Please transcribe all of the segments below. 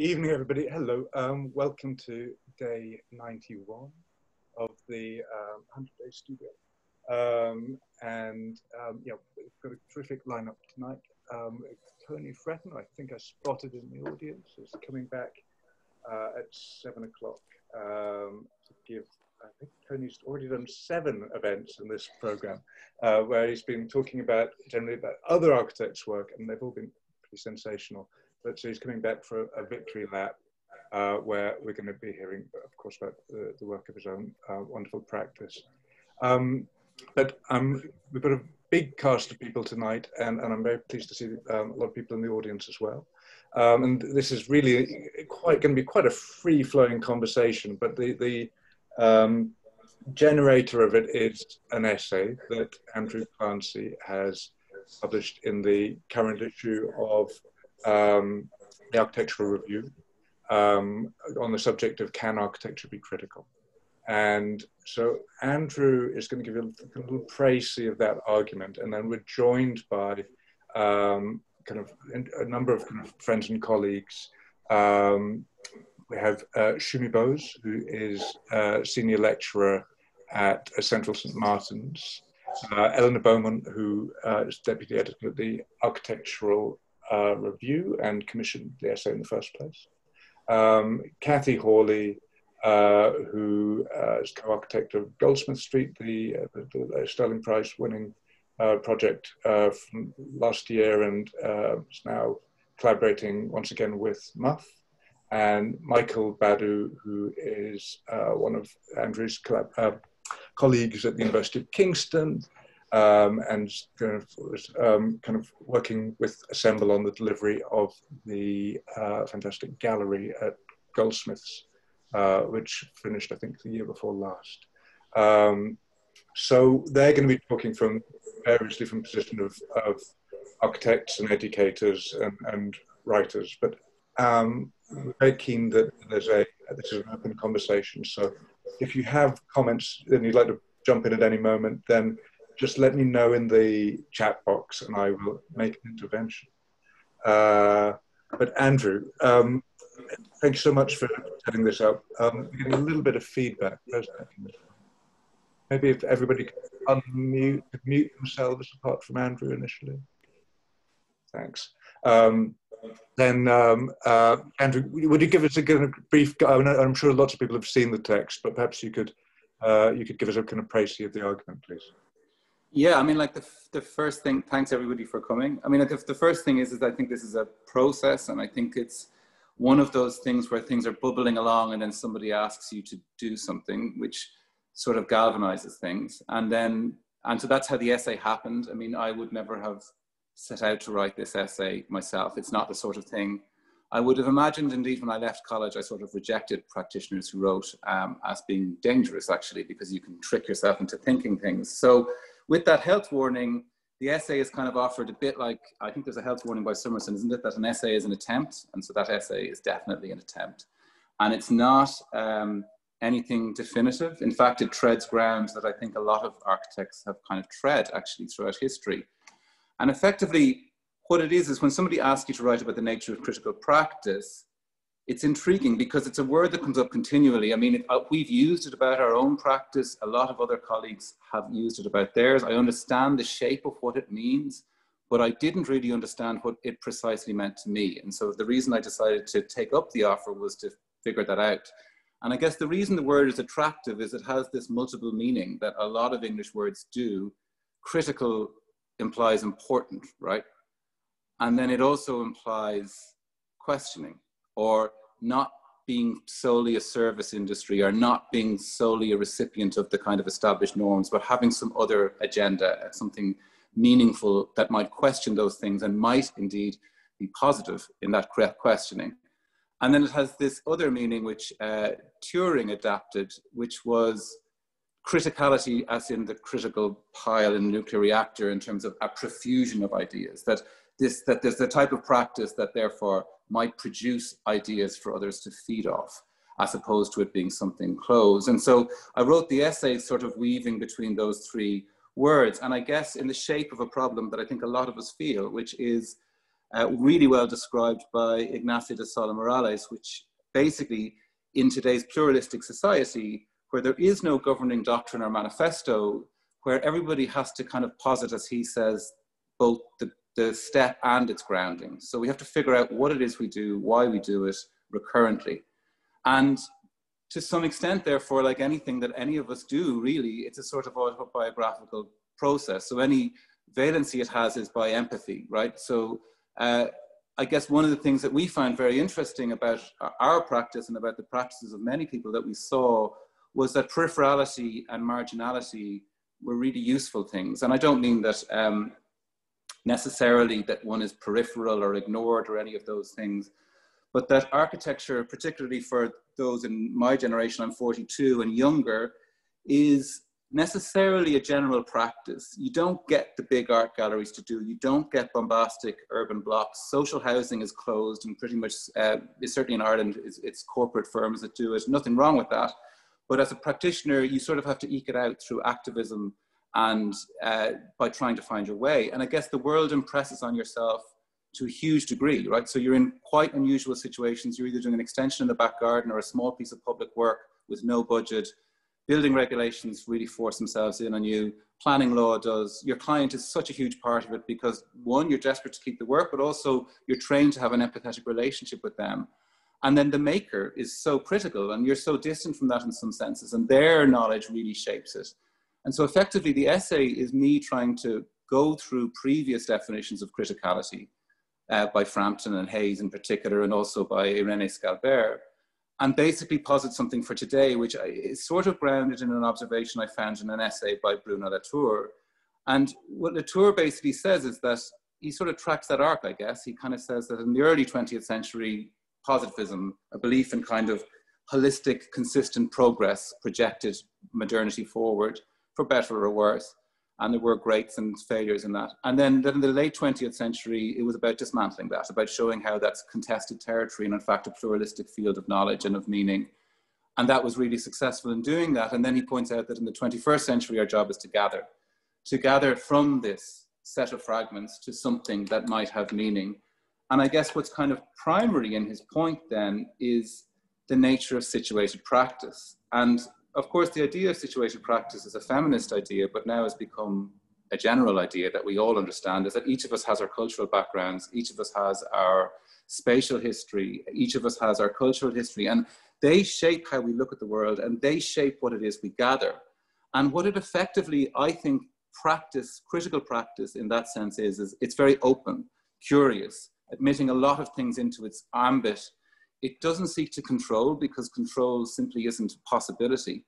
Evening, everybody. Hello. Welcome to day 91 of the 100-day studio. Yeah, we've got a terrific lineup tonight. Tony Fretton, I think I spotted in the audience, is coming back at 7 o'clock to give. I think Tony's already done 7 events in this program, where he's been talking generally about other architects' work, and they've all been pretty sensational. But so he's coming back for a victory lap, where we're going to be hearing, of course, about the work of his own wonderful practice. But we've got a big cast of people tonight, and I'm very pleased to see a lot of people in the audience as well. And this is really going to be quite a free-flowing conversation, but the generator of it is an essay that Andrew Clancy has published in the current issue of the Architectural Review on the subject of can architecture be critical. And so Andrew is going to give you a little précis of that argument, and then we're joined by kind of a number of friends and colleagues. We have Shumi Bose, who is a senior lecturer at Central St. Martin's, Eleanor Beaumont, who is deputy editor at the Architectural Review and commissioned the essay in the first place. Cathy, Hawley, who is co-architect of Goldsmith Street, the Sterling Prize winning project from last year, and is now collaborating once again with Muff. And Michael Badu, who is one of Andrew's colleagues at the University of Kingston, and kind of working with Assemble on the delivery of the fantastic gallery at Goldsmiths, which finished, I think, the year before last. So they're going to be talking variously from position of architects and educators and writers, but we're very keen that this is an open conversation. So if you have comments and you'd like to jump in at any moment, then just let me know in the chat box and I will make an intervention. But Andrew, thank you so much for setting this up. Getting a little bit of feedback. Maybe if everybody could mute themselves apart from Andrew initially. Thanks. Then Andrew, would you give us a kind of brief? I'm sure lots of people have seen the text, but perhaps you could give us a kind of précis of the argument, please. Yeah, I mean, like the first thing. Thanks everybody for coming. I mean, the first thing is I think this is a process, and I think it's one of those things where things are bubbling along, and then somebody asks you to do something, which sort of galvanizes things, and so that's how the essay happened. I mean, I would never have set out to write this essay myself. It's not the sort of thing I would have imagined. Indeed, when I left college, I sort of rejected practitioners who wrote as being dangerous, actually, because you can trick yourself into thinking things. So with that health warning, the essay is kind of offered a bit like, I think there's a health warning by Summerson, isn't it? That an essay is an attempt. And so that essay is definitely an attempt. And it's not anything definitive. In fact, it treads grounds that I think a lot of architects have kind of tread actually throughout history. And effectively, what it is when somebody asks you to write about the nature of critical practice, it's intriguing because it's a word that comes up continually. I mean, we've used it about our own practice. A lot of other colleagues have used it about theirs. I understand the shape of what it means, but I didn't really understand what it precisely meant to me. And so the reason I decided to take up the offer was to figure that out. And I guess the reason the word is attractive is it has this multiple meaning that a lot of English words do. Critical implies important, right? And then it also implies questioning, or not being solely a service industry, or not being solely a recipient of the kind of established norms, but having some other agenda, something meaningful that might question those things and might indeed be positive in that questioning. And then it has this other meaning, which Turing adapted, which was criticality, as in the critical pile in the nuclear reactor, in terms of a profusion of ideas, that there's the type of practice that therefore might produce ideas for others to feed off, as opposed to it being something closed. And so I wrote the essay sort of weaving between those three words, and I guess in the shape of a problem that I think a lot of us feel, which is really well described by Ignacio de Sola Morales, which basically, in today's pluralistic society, where there is no governing doctrine or manifesto, where everybody has to kind of posit, as he says, both the step and its grounding. So we have to figure out what it is we do, why we do it recurrently. And to some extent, therefore, like anything that any of us do, really, it's a sort of autobiographical process. So any valency it has is by empathy, right? So I guess one of the things that we found very interesting about our practice and about the practices of many people that we saw was that peripherality and marginality were really useful things. And I don't mean that necessarily that one is peripheral or ignored or any of those things, but that architecture, particularly for those in my generation, I'm 42 and younger, is necessarily a general practice. You don't get the big art galleries to do, you don't get bombastic urban blocks. Social housing is closed and pretty much, certainly in Ireland, it's corporate firms that do it. Nothing wrong with that. But as a practitioner, you sort of have to eke it out through activism and by trying to find your way. And I guess the world impresses on yourself to a huge degree, right? So you're in quite unusual situations. You're either doing an extension in the back garden or a small piece of public work with no budget. Building regulations really force themselves in on you. Planning law does. Your client is such a huge part of it because, one, you're desperate to keep the work, but also you're trained to have an empathetic relationship with them. And then the maker is so critical, and you're so distant from that in some senses, and their knowledge really shapes it. And so effectively, the essay is me trying to go through previous definitions of criticality by Frampton and Hayes in particular, and also by Irene Scalbert, and basically posit something for today, which is sort of grounded in an observation I found in an essay by Bruno Latour. And what Latour basically says is that he sort of tracks that arc, I guess. He kind of says that in the early 20th century, positivism, a belief in kind of holistic, consistent progress, projected modernity forward, for better or worse. And there were greats and failures in that. And then in the late 20th century, it was about dismantling that, about showing how that's contested territory and in fact a pluralistic field of knowledge and of meaning. And that was really successful in doing that. And then he points out that in the 21st century, our job is to gather from this set of fragments to something that might have meaning. And I guess what's kind of primary in his point then is the nature of situated practice. And of course, the idea of situated practice is a feminist idea, but now has become a general idea that we all understand, is that each of us has our cultural backgrounds, each of us has our spatial history, each of us has our cultural history, and they shape how we look at the world, and they shape what it is we gather. And what it effectively, I think, critical practice in that sense is it's very open, curious, admitting a lot of things into its ambit. It doesn't seek to control, because control simply isn't a possibility,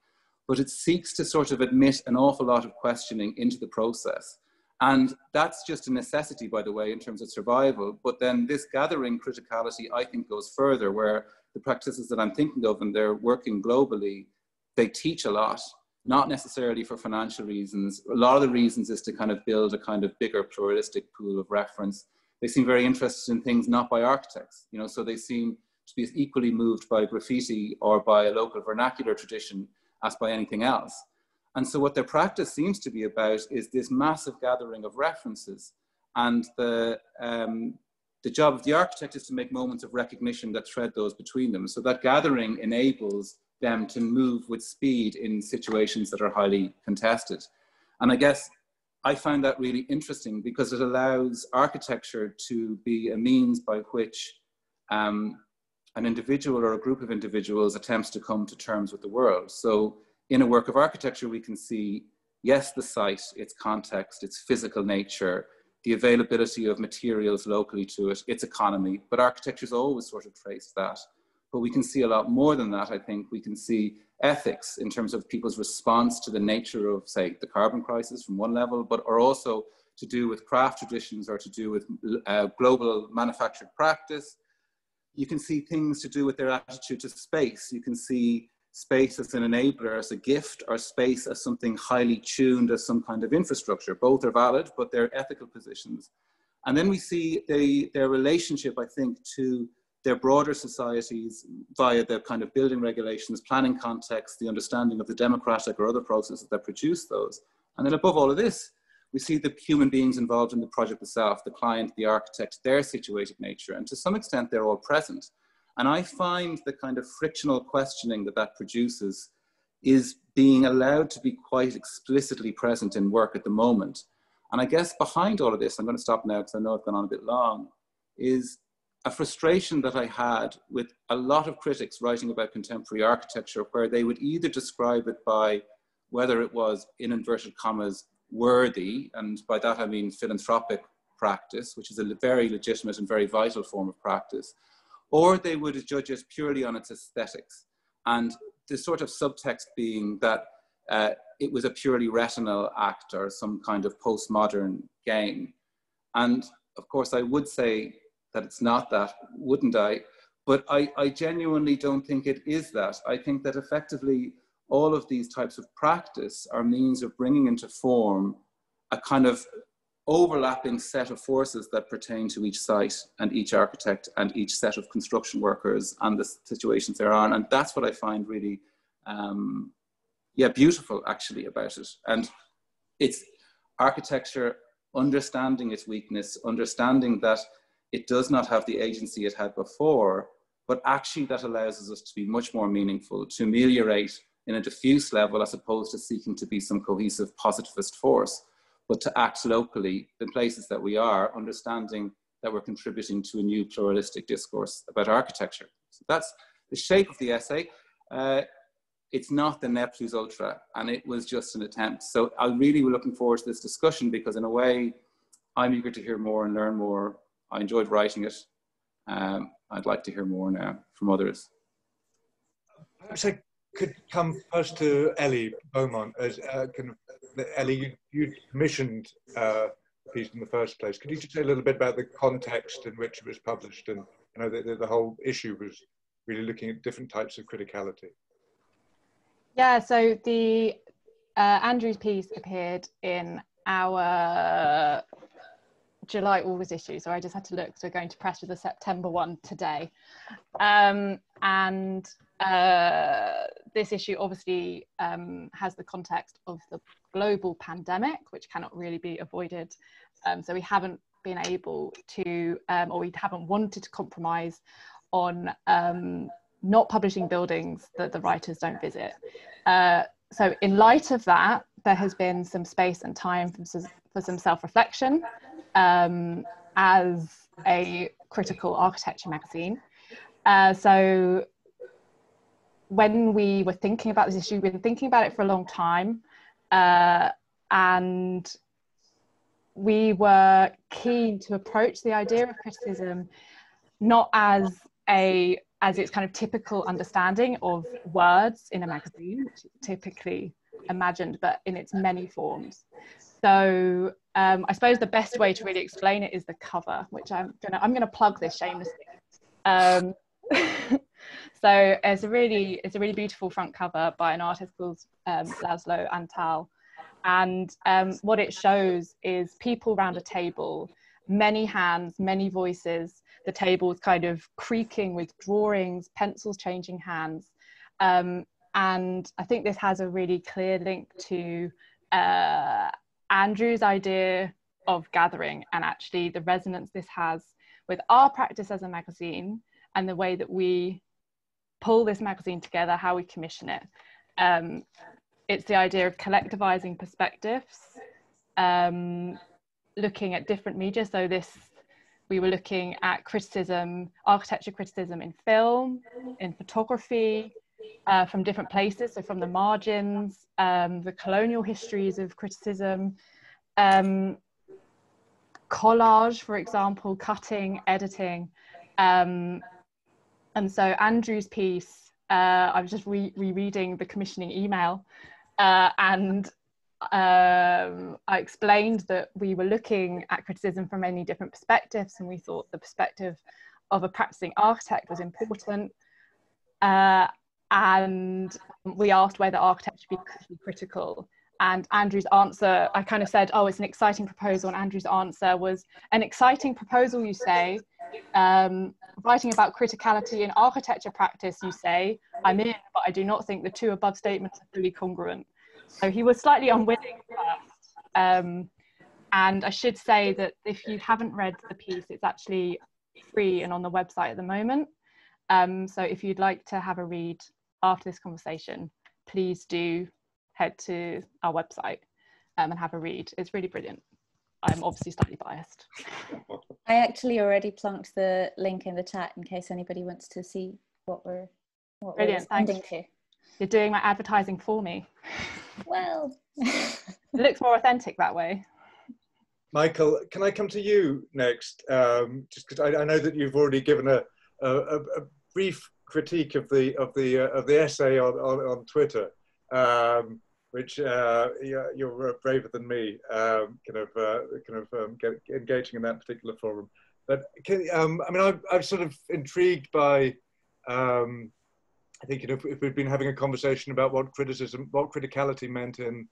but it seeks to sort of admit an awful lot of questioning into the process. And that's just a necessity, by the way, in terms of survival. But then this gathering criticality, I think, goes further, where the practices that I'm thinking of, and they're working globally, they teach a lot, not necessarily for financial reasons. A lot of the reasons is to kind of build a kind of bigger pluralistic pool of reference. They seem very interested in things not by architects, you know, so they seem to be as equally moved by graffiti or by a local vernacular tradition as by anything else. And so what their practice seems to be about is this massive gathering of references. And the job of the architect is to make moments of recognition that thread those between them. So that gathering enables them to move with speed in situations that are highly contested. And I guess I find that really interesting because it allows architecture to be a means by which an individual or a group of individuals attempts to come to terms with the world. So in a work of architecture, we can see, yes, the site, its context, its physical nature, the availability of materials locally to it, its economy, but architecture's always sort of traced that. But we can see a lot more than that, I think. We can see ethics in terms of people's response to the nature of, say, the carbon crisis from one level, but are also to do with craft traditions or to do with global manufactured practice. You can see things to do with their attitude to space. You can see space as an enabler, as a gift, or space as something highly tuned as some kind of infrastructure. Both are valid, but they're ethical positions. And then we see their relationship, I think, to their broader societies via the kind of building regulations, planning context, the understanding of the democratic or other processes that produce those. And then above all of this, We see the human beings involved in the project itself, the client, the architect, their situated nature, and to some extent they're all present. And I find the kind of frictional questioning that that produces is being allowed to be quite explicitly present in work at the moment. And I guess behind all of this, I'm going to stop now because I know I've gone on a bit long, is a frustration that I had with a lot of critics writing about contemporary architecture, where they would either describe it by whether it was, in inverted commas, worthy, and by that I mean philanthropic practice, which is a very legitimate and very vital form of practice, or they would judge it purely on its aesthetics. And the sort of subtext being that it was a purely retinal act or some kind of postmodern game. And of course, I would say that it's not that, wouldn't I? But I genuinely don't think it is that. I think that effectively all of these types of practice are means of bringing into form a kind of overlapping set of forces that pertain to each site and each architect and each set of construction workers and the situations they're on. And that's what I find really, beautiful actually about it. And it's architecture understanding its weakness, understanding that it does not have the agency it had before, but actually that allows us to be much more meaningful, to ameliorate in a diffuse level as opposed to seeking to be some cohesive positivist force, but to act locally in places that we are, understanding that we're contributing to a new pluralistic discourse about architecture. So that's the shape of the essay. It's not the ne plus ultra, and it was just an attempt. So I really be looking forward to this discussion because in a way, I'm eager to hear more and learn more. I enjoyed writing it. I'd like to hear more now from others. Perhaps I could come first to Ellie Beaumont. As Ellie, you commissioned the piece in the first place. Could you just say a little bit about the context in which it was published? And you know, the whole issue was really looking at different types of criticality. Yeah, so the Andrew's piece appeared in our July-August issue, so I just had to look. So we're going to press with the September one today. This issue obviously has the context of the global pandemic, which cannot really be avoided. So we haven't been able to, or we haven't wanted to compromise on not publishing buildings that the writers don't visit. So in light of that, there has been some space and time for some self-reflection as a critical architecture magazine. So when we were thinking about this issue, we've been thinking about it for a long time, and we were keen to approach the idea of criticism not as its kind of typical understanding of words in a magazine, which is typically imagined, but in its many forms. So I suppose the best way to really explain it is the cover, which I'm gonna plug this shamelessly. So it's a really beautiful front cover by an artist called Laszlo Antal, and what it shows is people around a table, many hands, many voices. The table is kind of creaking with drawings, pencils changing hands, and I think this has a really clear link to Andrew's idea of gathering, and actually the resonance this has with our practice as a magazine and the way that we pull this magazine together, how we commission it. It's the idea of collectivizing perspectives, looking at different media. So we were looking at criticism, architecture criticism in film, in photography, from different places, so from the margins, the colonial histories of criticism, collage, for example, cutting, editing. And so Andrew's piece, I was just rereading the commissioning email, and I explained that we were looking at criticism from many different perspectives, and we thought the perspective of a practicing architect was important. And we asked whether architecture should be critical. And Andrew's answer, I kind of said, oh, it's an exciting proposal. And Andrew's answer was, an exciting proposal, you say, writing about criticality in architecture practice, you say, I'm in, but I do not think the two above statements are fully congruent. So he was slightly unwilling first, And I should say that if you haven't read the piece, it's actually free and on the website at the moment. So if you'd like to have a read after this conversation, please do head to our website and have a read. It's really brilliant. I'm obviously slightly biased. I actually already plunked the link in the chat in case anybody wants to see what we're responding to. You're doing my advertising for me. Well, it looks more authentic that way. Michael, can I come to you next? Just because I know that you've already given a brief critique of the essay on Twitter, which you're braver than me, engaging in that particular forum. But I mean, I'm sort of intrigued by. I think if we'd been having a conversation about what criticality meant in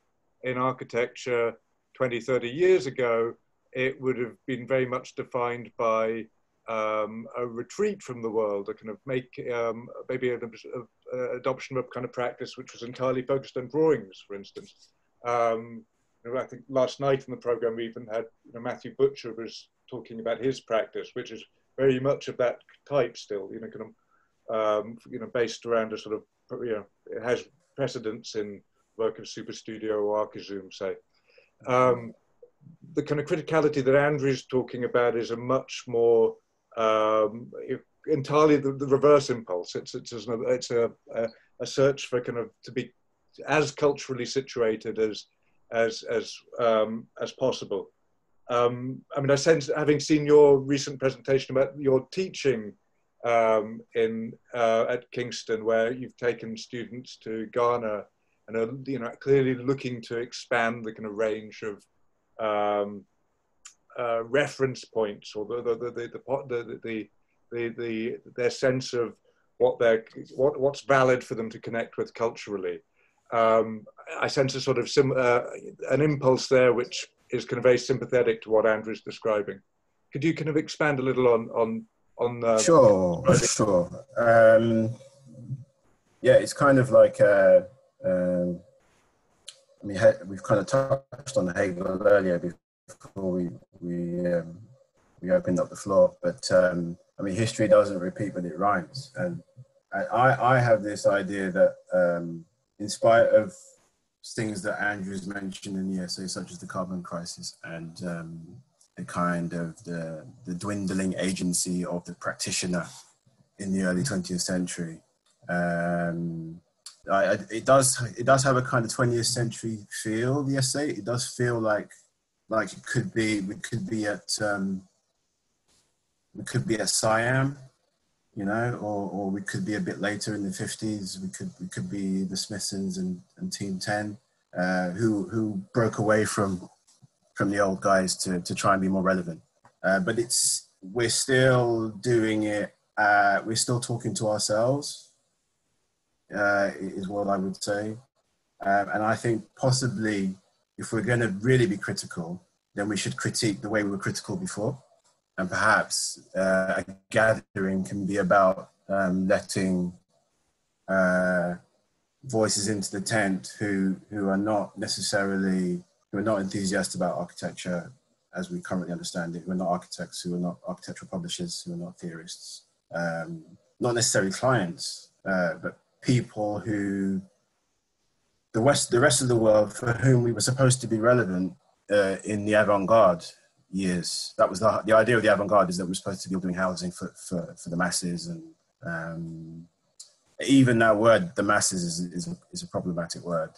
architecture 20, 30 years ago, it would have been very much defined by a retreat from the world, a kind of maybe an adoption of a kind of practice which was entirely focused on drawings, for instance. I think last night in the program we even had Matthew Butcher was talking about his practice, which is very much of that type still, based around a sort of, it has precedence in work of Superstudio or Archizoom, say. The kind of criticality that Andrew's talking about is a much more entirely the reverse impulse. It's a search for kind of to be as culturally situated as possible. I mean, I sense, having seen your recent presentation about your teaching at Kingston, where you've taken students to Ghana and are clearly looking to expand the kind of range of reference points, or their sense of what's valid for them to connect with culturally. I sense a sort of an impulse there which is kind of very sympathetic to what Andrew's describing. Could you kind of expand a little on Sure. Yeah, it's kind of like I mean, we've kind of touched on Hegel earlier before we opened up the floor, but I mean, history doesn't repeat, but it rhymes. And I have this idea that in spite of things that Andrew's mentioned in the essay, such as the carbon crisis and the kind of the dwindling agency of the practitioner in the early 20th century, it does have a kind of 20th century feel. The essay, it does feel like it could be, we could be at Siam, or we could be a bit later in the 50s. We could be the Smithsons and Team 10, who broke away from the old guys to try and be more relevant. But we're still doing it. We're still talking to ourselves. Is what I would say. And I think possibly if we're going to really be critical, then we should critique the way we were critical before. And perhaps a gathering can be about letting voices into the tent who are not enthusiastic about architecture as we currently understand it, who are not architects, who are not architectural publishers, who are not theorists, not necessarily clients, but people who the rest of the world for whom we were supposed to be relevant in the avant-garde years. That was the idea of the avant-garde, is that we're supposed to be doing housing for the masses, and even that word, the masses, is a problematic word.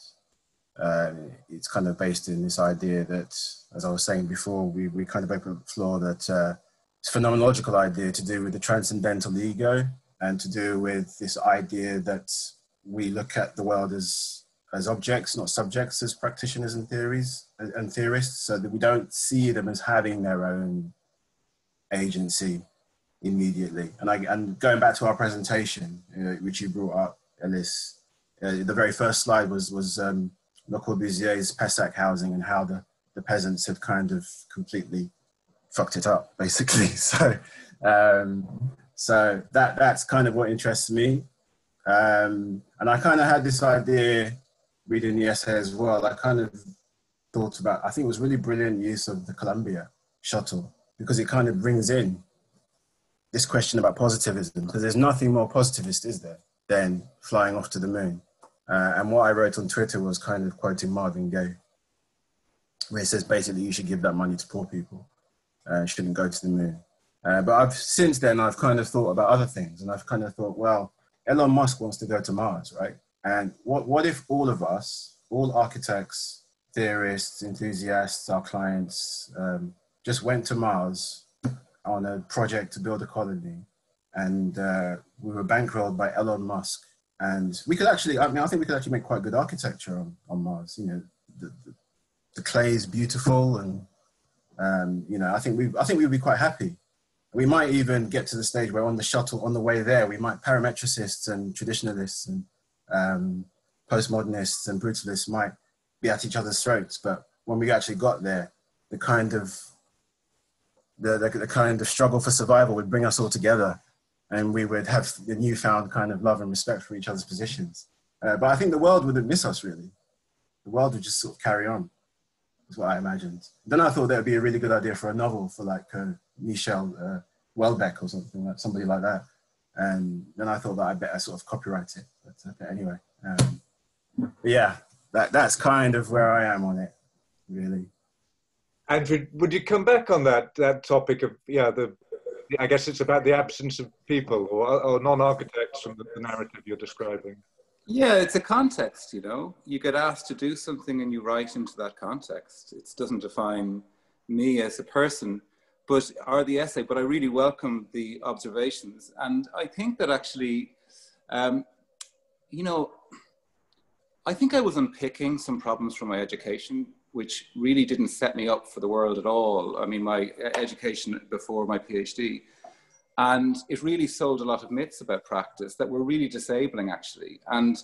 It's kind of based in this idea that, as I was saying before, we kind of opened up the floor, that it's a phenomenological idea to do with the transcendental ego, and to do with this idea that we look at the world as objects, not subjects, as practitioners and theorists, so that we don't see them as having their own agency immediately. And going back to our presentation, which you brought up, Ellis, the very first slide was Le Corbusier's Pessac housing, and how the peasants had kind of completely fucked it up, basically. So that's kind of what interests me. And I kind of had this idea reading the essay as well. I kind of thought about, I think it was really brilliant use of the Columbia shuttle, because it kind of brings in this question about positivism, because there's nothing more positivist, is there, than flying off to the moon. And what I wrote on Twitter was kind of quoting Marvin Gaye, where it says basically you should give that money to poor people, shouldn't go to the moon. But since then, I've kind of thought about other things, and I've kind of thought, well, Elon Musk wants to go to Mars, right? And what if all of us, all architects, theorists, enthusiasts, our clients, just went to Mars on a project to build a colony, and we were bankrolled by Elon Musk, and we could actually, I think we could actually make quite good architecture on Mars. You know, the clay is beautiful, and you know, I think we'd be quite happy. We might even get to the stage where on the shuttle, on the way there, we might, parametricists and traditionalists and postmodernists and brutalists might be at each other's throats. But when we actually got there, the kind of struggle for survival would bring us all together, and we would have the newfound kind of love and respect for each other's positions. But I think the world wouldn't miss us, really. The world would just sort of carry on, is what I imagined. Then I thought that would be a really good idea for a novel, for like Michel Houellebecq or something, like somebody like that. And then I thought that I'd better sort of copyright it. But anyway, but yeah, that's kind of where I am on it, really. Andrew, would you come back on that topic of, I guess it's about the absence of people or non-architects from the narrative you're describing. Yeah, it's a context, you know. You get asked to do something and you write into that context. It doesn't define me as a person, or the essay, but I really welcome the observations. And I think that actually, you know, I think I was unpicking some problems from my education, which really didn't set me up for the world at all. I mean, my education before my PhD. And it really sold a lot of myths about practice that were really disabling, actually. And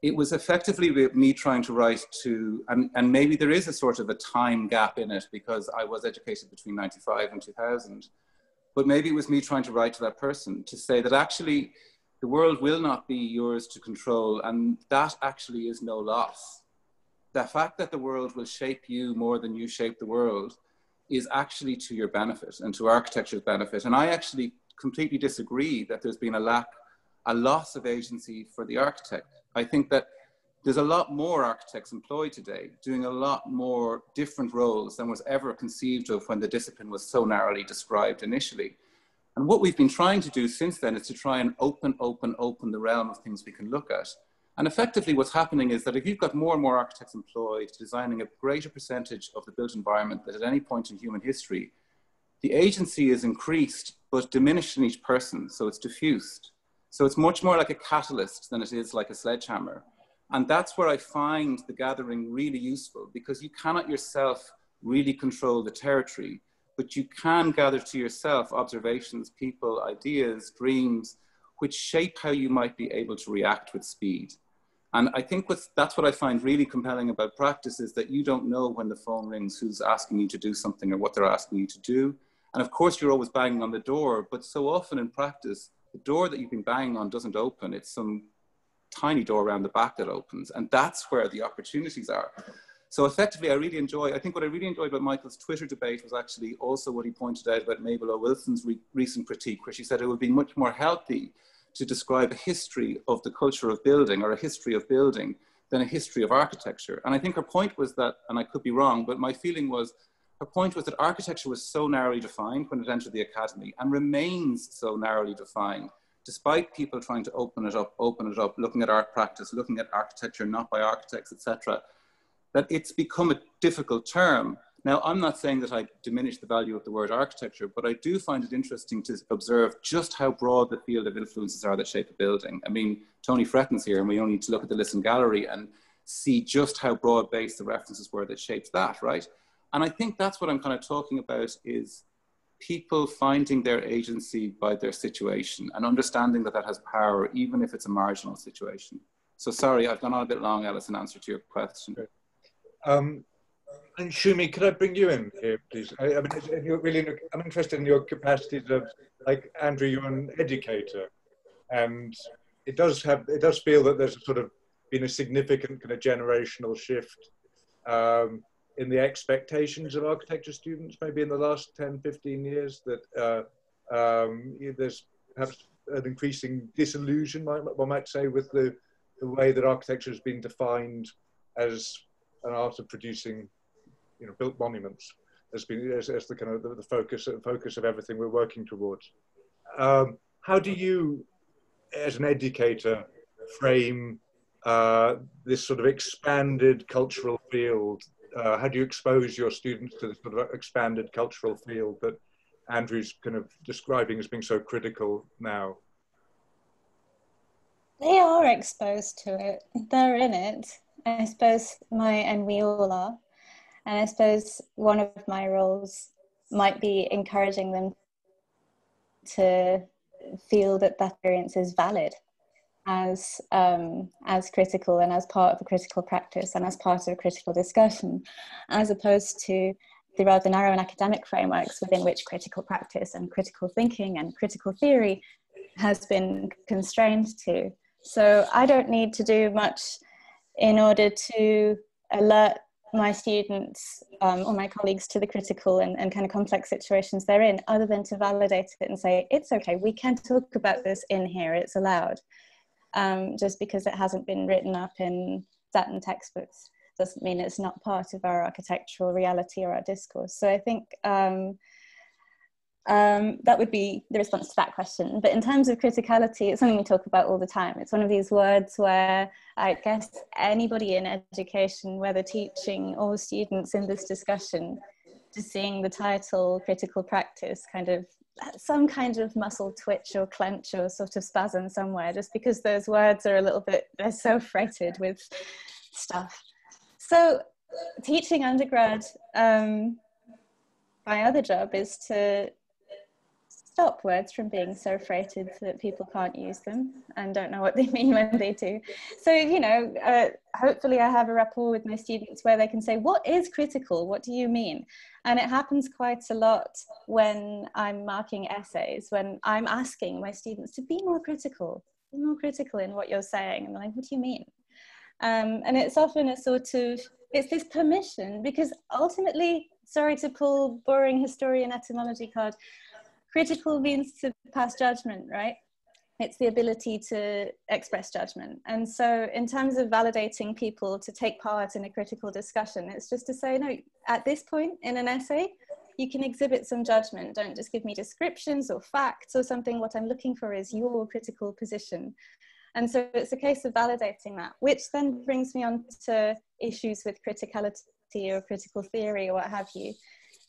it was effectively me trying to write to, and maybe there is a sort of a time gap in it because I was educated between 95 and 2000. But maybe it was me trying to write to that person to say that actually the world will not be yours to control, and that actually is no loss. The fact that the world will shape you more than you shape the world is actually to your benefit and to architecture's benefit. And I actually completely disagree that there's been a loss of agency for the architect. I think that there's a lot more architects employed today doing a lot more different roles than was ever conceived of when the discipline was so narrowly described initially. And what we've been trying to do since then is to try and open the realm of things we can look at. And effectively what's happening is that if you've got more and more architects employed designing a greater percentage of the built environment than at any point in human history, the agency is increased but diminished in each person, so it's diffused. So it's much more like a catalyst than it is like a sledgehammer. And that's where I find the gathering really useful, because you cannot yourself really control the territory, but you can gather to yourself observations, people, ideas, dreams, which shape how you might be able to react with speed. And I think that's what I find really compelling about practice, is that you don't know when the phone rings who's asking you to do something or what they're asking you to do. And of course, you're always banging on the door, but so often in practice, the door that you've been banging on doesn't open. It's some tiny door around the back that opens. And that's where the opportunities are. So effectively, I think what I really enjoyed about Michael's Twitter debate was actually also what he pointed out about Mabel O. Wilson's recent critique, where she said it would be much more healthy to describe a history of the culture of building or a history of building than a history of architecture. And I think her point was that, and I could be wrong, but my feeling was, her point was that architecture was so narrowly defined when it entered the academy and remains so narrowly defined, despite people trying to open it up, looking at art practice, looking at architecture not by architects, etc., that it's become a difficult term. Now, I'm not saying that I diminish the value of the word architecture, but I do find it interesting to observe just how broad the field of influences are that shape a building. I mean, Tony Fretton's here, and we only need to look at the Lisson Gallery and see just how broad-based the references were that shaped that, right? And I think that's what I'm kind of talking about, is people finding their agency by their situation and understanding that that has power, even if it's a marginal situation. So sorry, I've gone on a bit long, Alice, in answer to your question. And Shumi, could I bring you in here, please? I mean, I'm interested in your capacities of, like Andrew, you're an educator, and it does feel that there's been a significant kind of generational shift in the expectations of architecture students, maybe in the last 10, 15 years, that there's perhaps an increasing disillusion, one might say, with the way that architecture has been defined as an art of producing, built monuments, as the kind of the focus of everything we're working towards. How do you, as an educator, frame this sort of expanded cultural field? How do you expose your students to this sort of expanded cultural field that Andrew's kind of describing as being so critical now? They are exposed to it. They're in it. I suppose and we all are. And I suppose one of my roles might be encouraging them to feel that experience is valid as critical and as part of a critical practice and as part of a critical discussion, as opposed to the rather narrow and academic frameworks within which critical practice and critical thinking and critical theory has been constrained to. So I don't need to do much in order to alert my students or my colleagues to the critical and kind of complex situations they're in, other than to validate it and say, it's okay, we can talk about this in here, it's allowed. Just because it hasn't been written up in certain textbooks doesn't mean it's not part of our architectural reality or our discourse. So I think that would be the response to that question. But in terms of criticality, it's something we talk about all the time. It's one of these words where I guess anybody in education, whether teaching or students in this discussion, just seeing the title critical practice kind of some kind of muscle twitch or clench or sort of spasm somewhere, just because those words are a little bit, they're so freighted with stuff. So teaching undergrad, my other job is to stop words from being so freighted that people can't use them and don't know what they mean when they do. So, hopefully I have a rapport with my students where they can say, what is critical? What do you mean? And it happens quite a lot when I'm marking essays, when I'm asking my students to be more critical in what you're saying. And they're like, what do you mean? And it's often a sort of, it's this permission, because ultimately, sorry to pull boring historian etymology card, critical means to pass judgment, right? It's the ability to express judgment. And so in terms of validating people to take part in a critical discussion, it's just to say, no, at this point in an essay, you can exhibit some judgment. Don't just give me descriptions or facts or something. What I'm looking for is your critical position. And so it's a case of validating that, which then brings me on to issues with criticality or critical theory or what have you.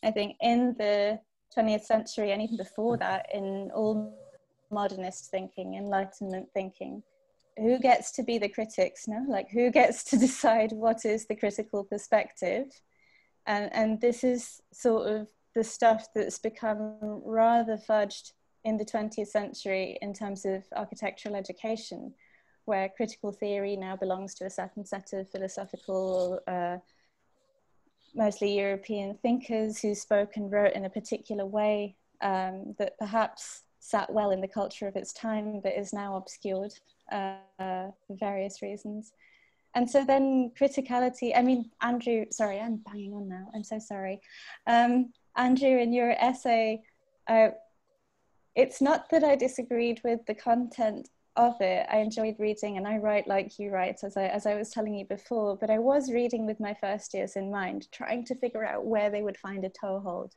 I think in the 20th century and even before that, in all modernist thinking, Enlightenment thinking, who gets to be the critics? No, like who gets to decide what is the critical perspective? And this is sort of the stuff that's become rather fudged in the 20th century in terms of architectural education, where critical theory now belongs to a certain set of philosophical mostly European thinkers who spoke and wrote in a particular way that perhaps sat well in the culture of its time, but is now obscured for various reasons. And so then criticality, I mean, Andrew, sorry, I'm banging on now, I'm so sorry. Andrew, in your essay, it's not that I disagreed with the content of it. I enjoyed reading, and I write like you write, as I was telling you before, but I was reading with my first years in mind, trying to figure out where they would find a toehold.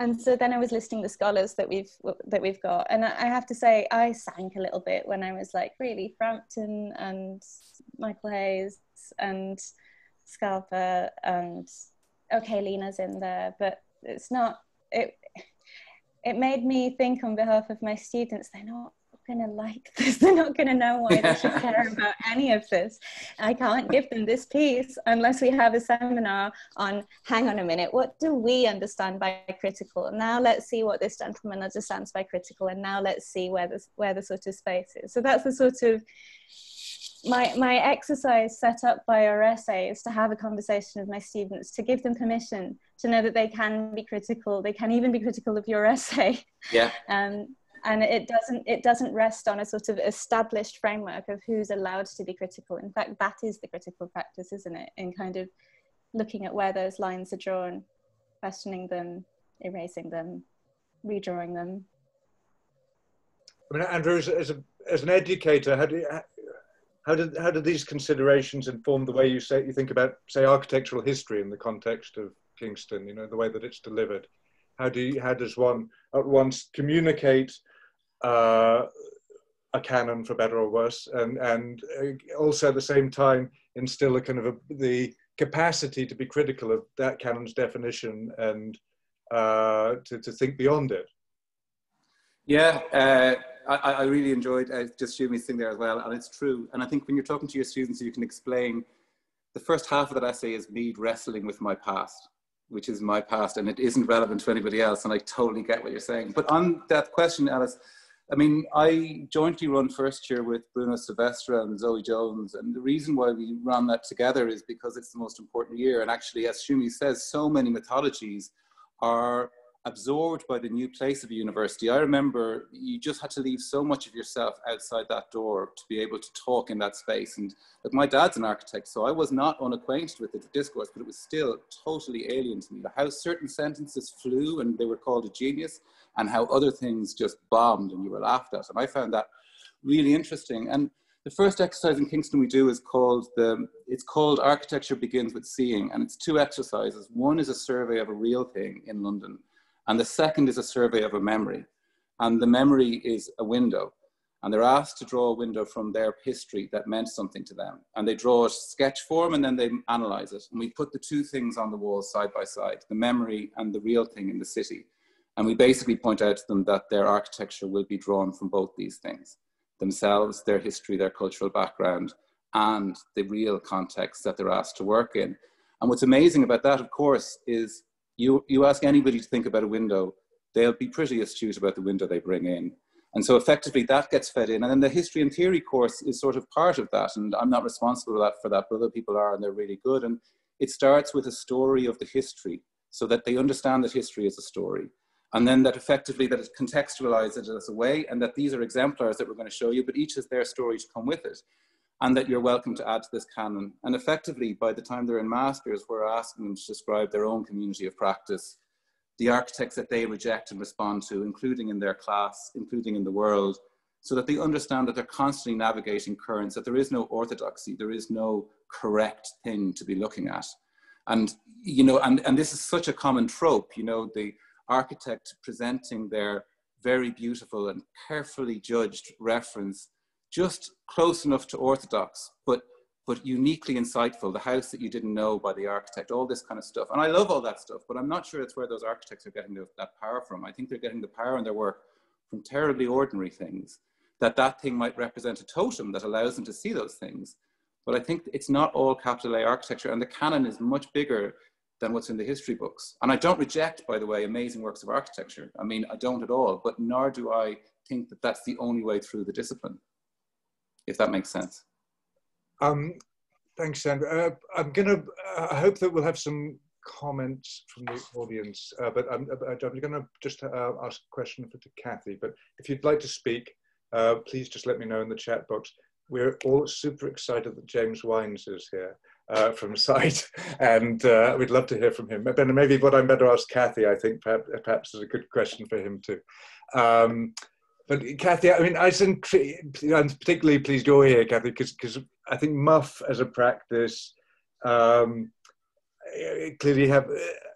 And so then I was listing the scholars that we've got, and I have to say I sank a little bit when I was like, really, Frampton and Michael Hayes and Scalper, and okay, Lena's in there, but it's not, it made me think on behalf of my students, they're not gonna like this, they're not gonna know why they should care about any of this. I can't give them this piece unless we have a seminar on, hang on a minute, what do we understand by critical? Now let's see what this gentleman understands by critical, and now let's see where the sort of space is. So that's the sort of my exercise set up by our essay, is to have a conversation with my students, to give them permission to know that they can be critical, they can even be critical of your essay. Yeah. And it doesn't rest on a sort of established framework of who's allowed to be critical. In fact, that is the critical practice, isn't it? In kind of looking at where those lines are drawn, questioning them, erasing them, redrawing them. I mean, Andrew, as an educator, how do these considerations inform the way you think about, say, architectural history in the context of Kingston? You know, the way that it's delivered. How does one at once communicate a canon, for better or worse, and also at the same time instill a kind of the capacity to be critical of that canon's definition and to think beyond it? Yeah, I really enjoyed just Shumi's thing there as well, and it's true. And I think when you're talking to your students, you can explain the first half of that essay is me wrestling with my past, which is my past, and it isn't relevant to anybody else. And I totally get what you're saying. But on that question, Alice, I mean, I jointly run first year with Bruno Silvestre and Zoe Jones. And the reason why we run that together is because it's the most important year. And actually, as Shumi says, so many mythologies are absorbed by the new place of a university. I remember you just had to leave so much of yourself outside that door to be able to talk in that space. And like, my dad's an architect, so I was not unacquainted with the discourse, but it was still totally alien to me. How certain sentences flew and they were called a genius, and how other things just bombed and you were laughed at. And I found that really interesting. And the first exercise in Kingston we do is called Architecture Begins with Seeing. And it's 2 exercises. One is a survey of a real thing in London. And the second is a survey of a memory. And the memory is a window. And they're asked to draw a window from their history that meant something to them. And they draw a sketch form and then they analyze it. And we put the 2 things on the wall side by side, the memory and the real thing in the city. And we basically point out to them that their architecture will be drawn from both these things: themselves, their history, their cultural background, and the real context that they're asked to work in. And what's amazing about that, of course, is you ask anybody to think about a window, they'll be pretty astute about the window they bring in. And so effectively that gets fed in. And then the history and theory course is sort of part of that. And I'm not responsible for that, but other people are, and they're really good. And it starts with a story of the history so that they understand that history is a story. And then that effectively that it contextualizes it as a way, and that these are exemplars that we're going to show you, but each has their story to come with it. And that you're welcome to add to this canon. And effectively, by the time they're in masters, we're asking them to describe their own community of practice, the architects that they reject and respond to, including in their class, including in the world, so that they understand that they're constantly navigating currents, that there is no orthodoxy, there is no correct thing to be looking at. And, you know, and this is such a common trope, you know, the architect presenting their very beautiful and carefully judged reference, just close enough to orthodox, but uniquely insightful, the house that you didn't know by the architect, all this kind of stuff. And I love all that stuff, but I'm not sure it's where those architects are getting that power from. I think they're getting the power in their work from terribly ordinary things, that thing might represent a totem that allows them to see those things. But I think it's not all capital A architecture, and the canon is much bigger than what's in the history books. And I don't reject, by the way, amazing works of architecture. I mean, I don't at all, but nor do I think that that's the only way through the discipline, if that makes sense. Thanks, Andrew. I hope that we'll have some comments from the audience, but I'm going to just ask a question to Cathy. But if you'd like to speak, please just let me know in the chat box. We're all super excited that James Wines is here from site, and we'd love to hear from him. But maybe what I'm better ask Cathy, I think perhaps is a good question for him too. But Cathy, I mean, I'm particularly pleased you're here, Cathy, because I think MUF as a practice clearly have,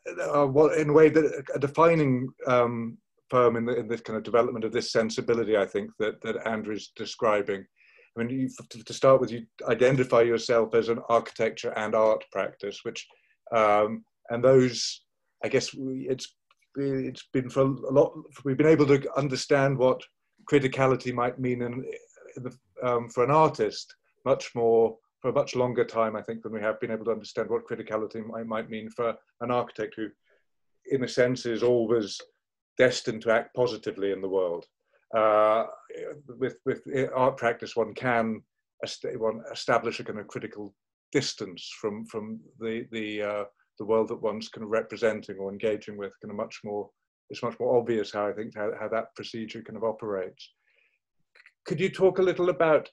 in a way, that a defining firm in this kind of development of this sensibility, I think, that Andrew's describing. I mean, to start with, you identify yourself as an architecture and art practice, which, and those, I guess, it's been for a lot, we've been able to understand what criticality might mean for an artist much more, for a much longer time, I think, than we have been able to understand what criticality might mean for an architect who, in a sense, is always destined to act positively in the world. With art practice, one can establish a kind of critical distance from the world that one's kind of representing or engaging with. Kind of it's much more obvious how I think how that procedure kind of operates. could you talk a little about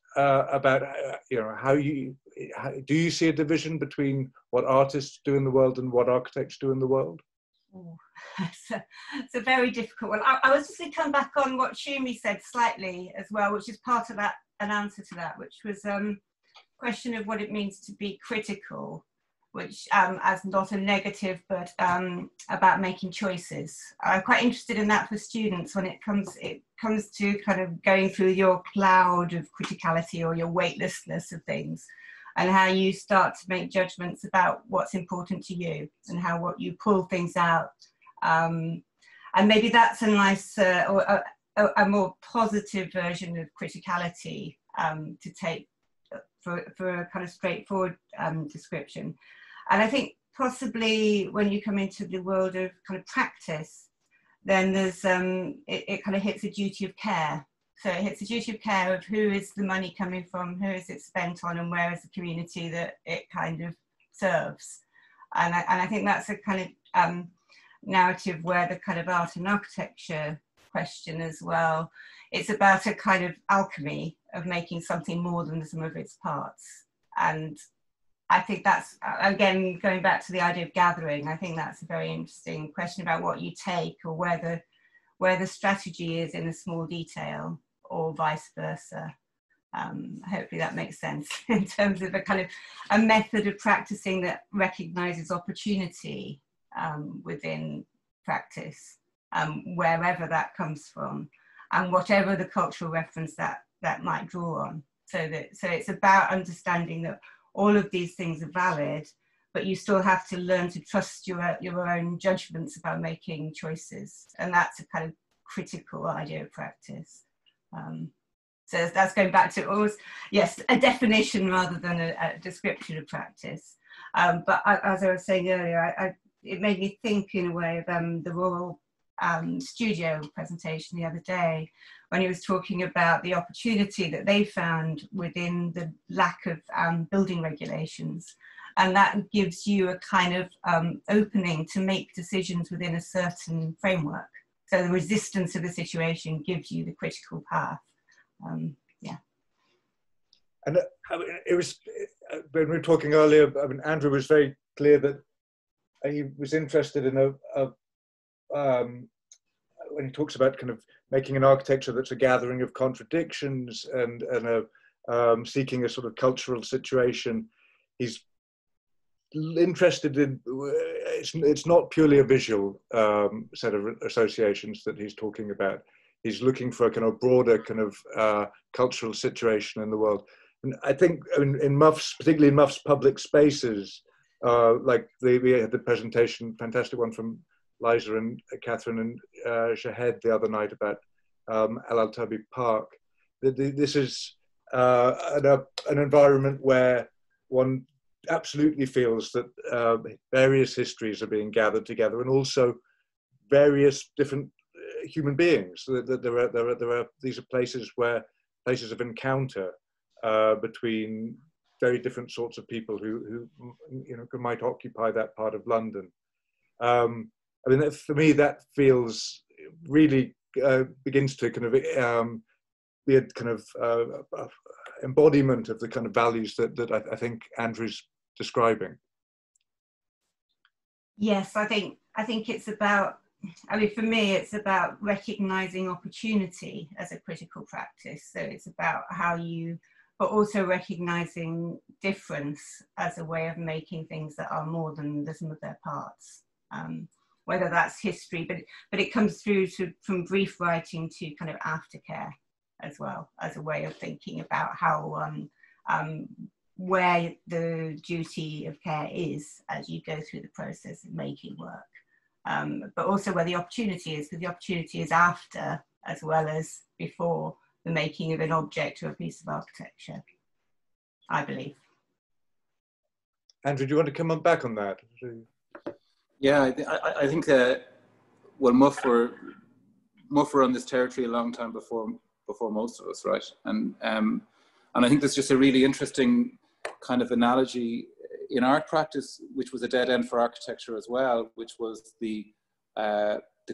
you know, how do you see a division between what artists do in the world and what architects do in the world? Oh, it's a very difficult one. I was just going to come back on what Shumi said slightly as well, which is part of that, an answer to that, which was question of what it means to be critical, which as not a negative, but about making choices. I'm quite interested in that for students when it comes to kind of going through your cloud of criticality or your weightlessness of things, and how you start to make judgments about what's important to you and how what you pull things out. And maybe that's a nice or a more positive version of criticality to take for a kind of straightforward description. And I think possibly when you come into the world of kind of practice, then there's it kind of hits a duty of care. So it hits a duty of care of who is the money coming from, who is it spent on, and where is the community that it kind of serves. And I think that's a kind of narrative where the kind of art and architecture question as well, it's about a kind of alchemy of making something more than the sum of its parts. And I think that's, again, going back to the idea of gathering, I think that's a very interesting question about what you take, or where the strategy is in a small detail, or vice versa. Hopefully that makes sense in terms of a kind of a method of practicing that recognizes opportunity within practice, wherever that comes from, and whatever the cultural reference that might draw on. So it's about understanding that all of these things are valid, but you still have to learn to trust your own judgments about making choices. And that's a kind of critical idea of practice. So that's going back to always, yes, a definition rather than a description of practice. But as I was saying earlier, it made me think in a way of the Royal Studio presentation the other day, when he was talking about the opportunity that they found within the lack of building regulations. And that gives you a kind of opening to make decisions within a certain framework. So the resistance of the situation gives you the critical path. Yeah. And I mean, it was, when we were talking earlier, I mean, Andrew was very clear that he was interested in when he talks about kind of making an architecture that's a gathering of contradictions and seeking a sort of cultural situation. He's interested in, it's not purely a visual set of associations that he's talking about. He's looking for a kind of broader kind of cultural situation in the world. And I think in MUFS, particularly in MUFS public spaces, like we had the presentation, fantastic one from Liza and Catherine and Shahed the other night about Al Altabi Park. This is an environment where one absolutely feels that various histories are being gathered together, and also various different human beings. That these are places of encounter between very different sorts of people who might occupy that part of London. I mean, for me, that feels really begins to kind of be a kind of embodiment of the kind of values that I think Andrew's describing. Yes, I think it's about, I mean, for me, it's about recognizing opportunity as a critical practice. So it's about how you, but also recognizing difference as a way of making things that are more than the sum of their parts. Whether that's history, but it comes through from brief writing to kind of aftercare as well, as a way of thinking about how, where the duty of care is as you go through the process of making work. But also where the opportunity is, because the opportunity is after as well as before the making of an object or a piece of architecture, I believe. Andrew, do you want to come back on that? Yeah, I think well, Muff were on this territory a long time before most of us, right? And I think there's just a really interesting kind of analogy in art practice, which was a dead end for architecture as well, which was the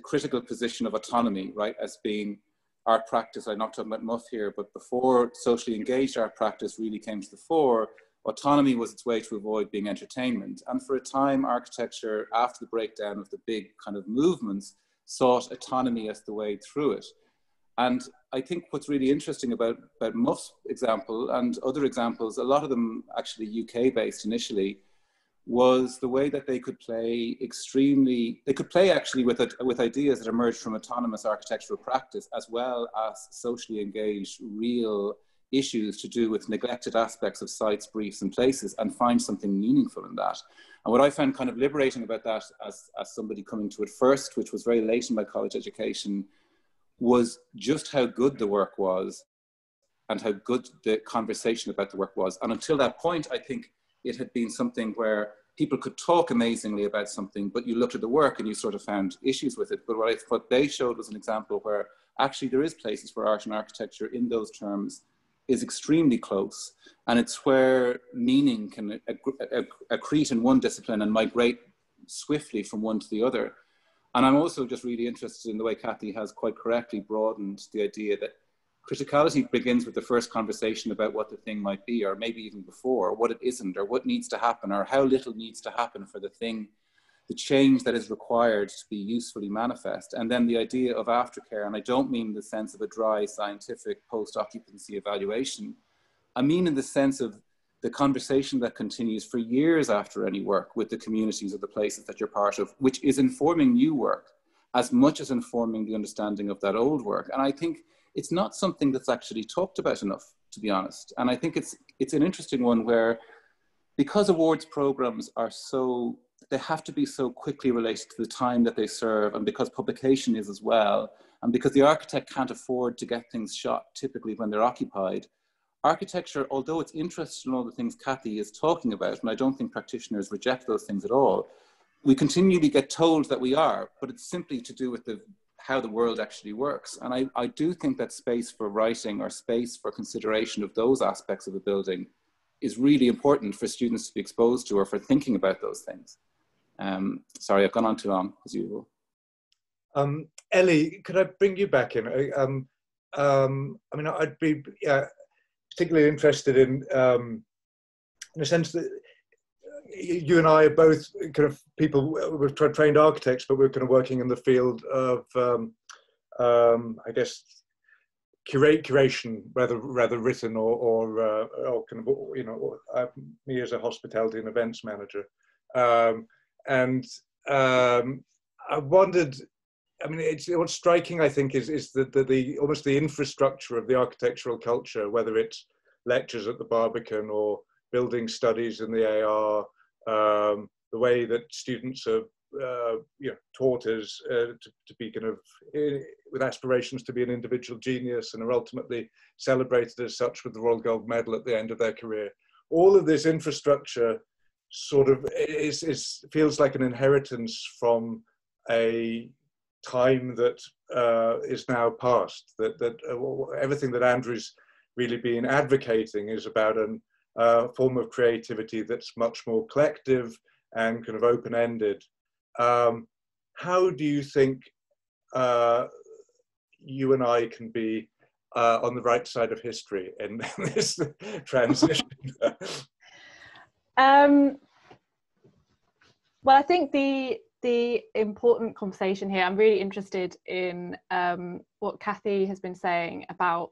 critical position of autonomy, right, as being art practice, I'm not talking about MUF here, but before socially engaged art practice really came to the fore, autonomy was its way to avoid being entertainment. And for a time, architecture, after the breakdown of the big kind of movements, sought autonomy as the way through it. And I think what's really interesting about MUF's example and other examples, a lot of them actually UK based initially, was the way that they could play actually with ideas that emerged from autonomous architectural practice, as well as socially engaged real issues to do with neglected aspects of sites, briefs and places, and find something meaningful in that. And what I found kind of liberating about that as somebody coming to it first, which was very late in my college education, was just how good the work was and how good the conversation about the work was. And until that point, I think it had been something where people could talk amazingly about something, but you looked at the work and you sort of found issues with it. But what they showed was an example where actually there is places where art and architecture in those terms is extremely close. And it's where meaning can accrete in one discipline and migrate swiftly from one to the other. And I'm also just really interested in the way Cathy has quite correctly broadened the idea that criticality begins with the first conversation about what the thing might be, or maybe even before, or what it isn't, or what needs to happen, or how little needs to happen for the thing, the change that is required to be usefully manifest. And then the idea of aftercare, and I don't mean in the sense of a dry scientific post-occupancy evaluation, I mean in the sense of the conversation that continues for years after any work with the communities or the places that you're part of, which is informing new work as much as informing the understanding of that old work. And I think it's not something that's actually talked about enough, to be honest. And I think it's an interesting one where, because awards programs are so, they have to be so quickly related to the time that they serve, and because publication is as well, and because the architect can't afford to get things shot typically when they're occupied, architecture, although it's interested in all the things Cathy is talking about, and I don't think practitioners reject those things at all, we continually get told that we are, but it's simply to do with how the world actually works. And I do think that space for writing, or space for consideration of those aspects of a building, is really important for students to be exposed to, or for thinking about those things. Sorry, I've gone on too long, as usual. Ellie, could I bring you back in? I mean, I'd be particularly interested in a sense that you and I are both kind of people, we're trained architects, but we're kind of working in the field of, I guess, curation, rather written, or kind of, you know, me as a hospitality and events manager. I wondered, I mean, what's striking, I think, is the almost the infrastructure of the architectural culture, whether it's lectures at the Barbican or building studies in the AR, the way that students are taught as to be kind of with aspirations to be an individual genius, and are ultimately celebrated as such with the Royal Gold Medal at the end of their career. All of this infrastructure sort of feels like an inheritance from a time that is now past. That everything that Andrew's really been advocating is about a form of creativity that's much more collective and kind of open-ended. How do you think you and I can be on the right side of history in this transition? Well, I think the important conversation here, I'm really interested in what Cathy has been saying about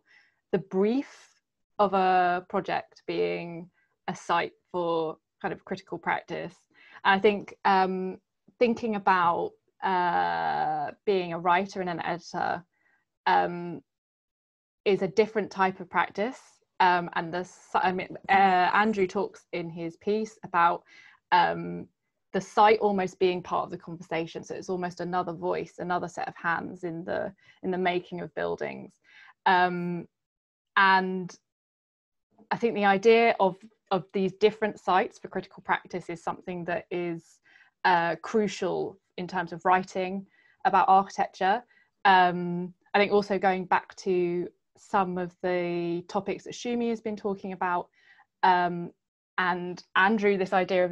the brief of a project being a site for kind of critical practice. And I think thinking about being a writer and an editor is a different type of practice. And Andrew talks in his piece about the site almost being part of the conversation. So it's almost another voice, another set of hands in the making of buildings. And I think the idea of these different sites for critical practice is something that is crucial in terms of writing about architecture. I think also going back to some of the topics that Shumi has been talking about, and Andrew, this idea of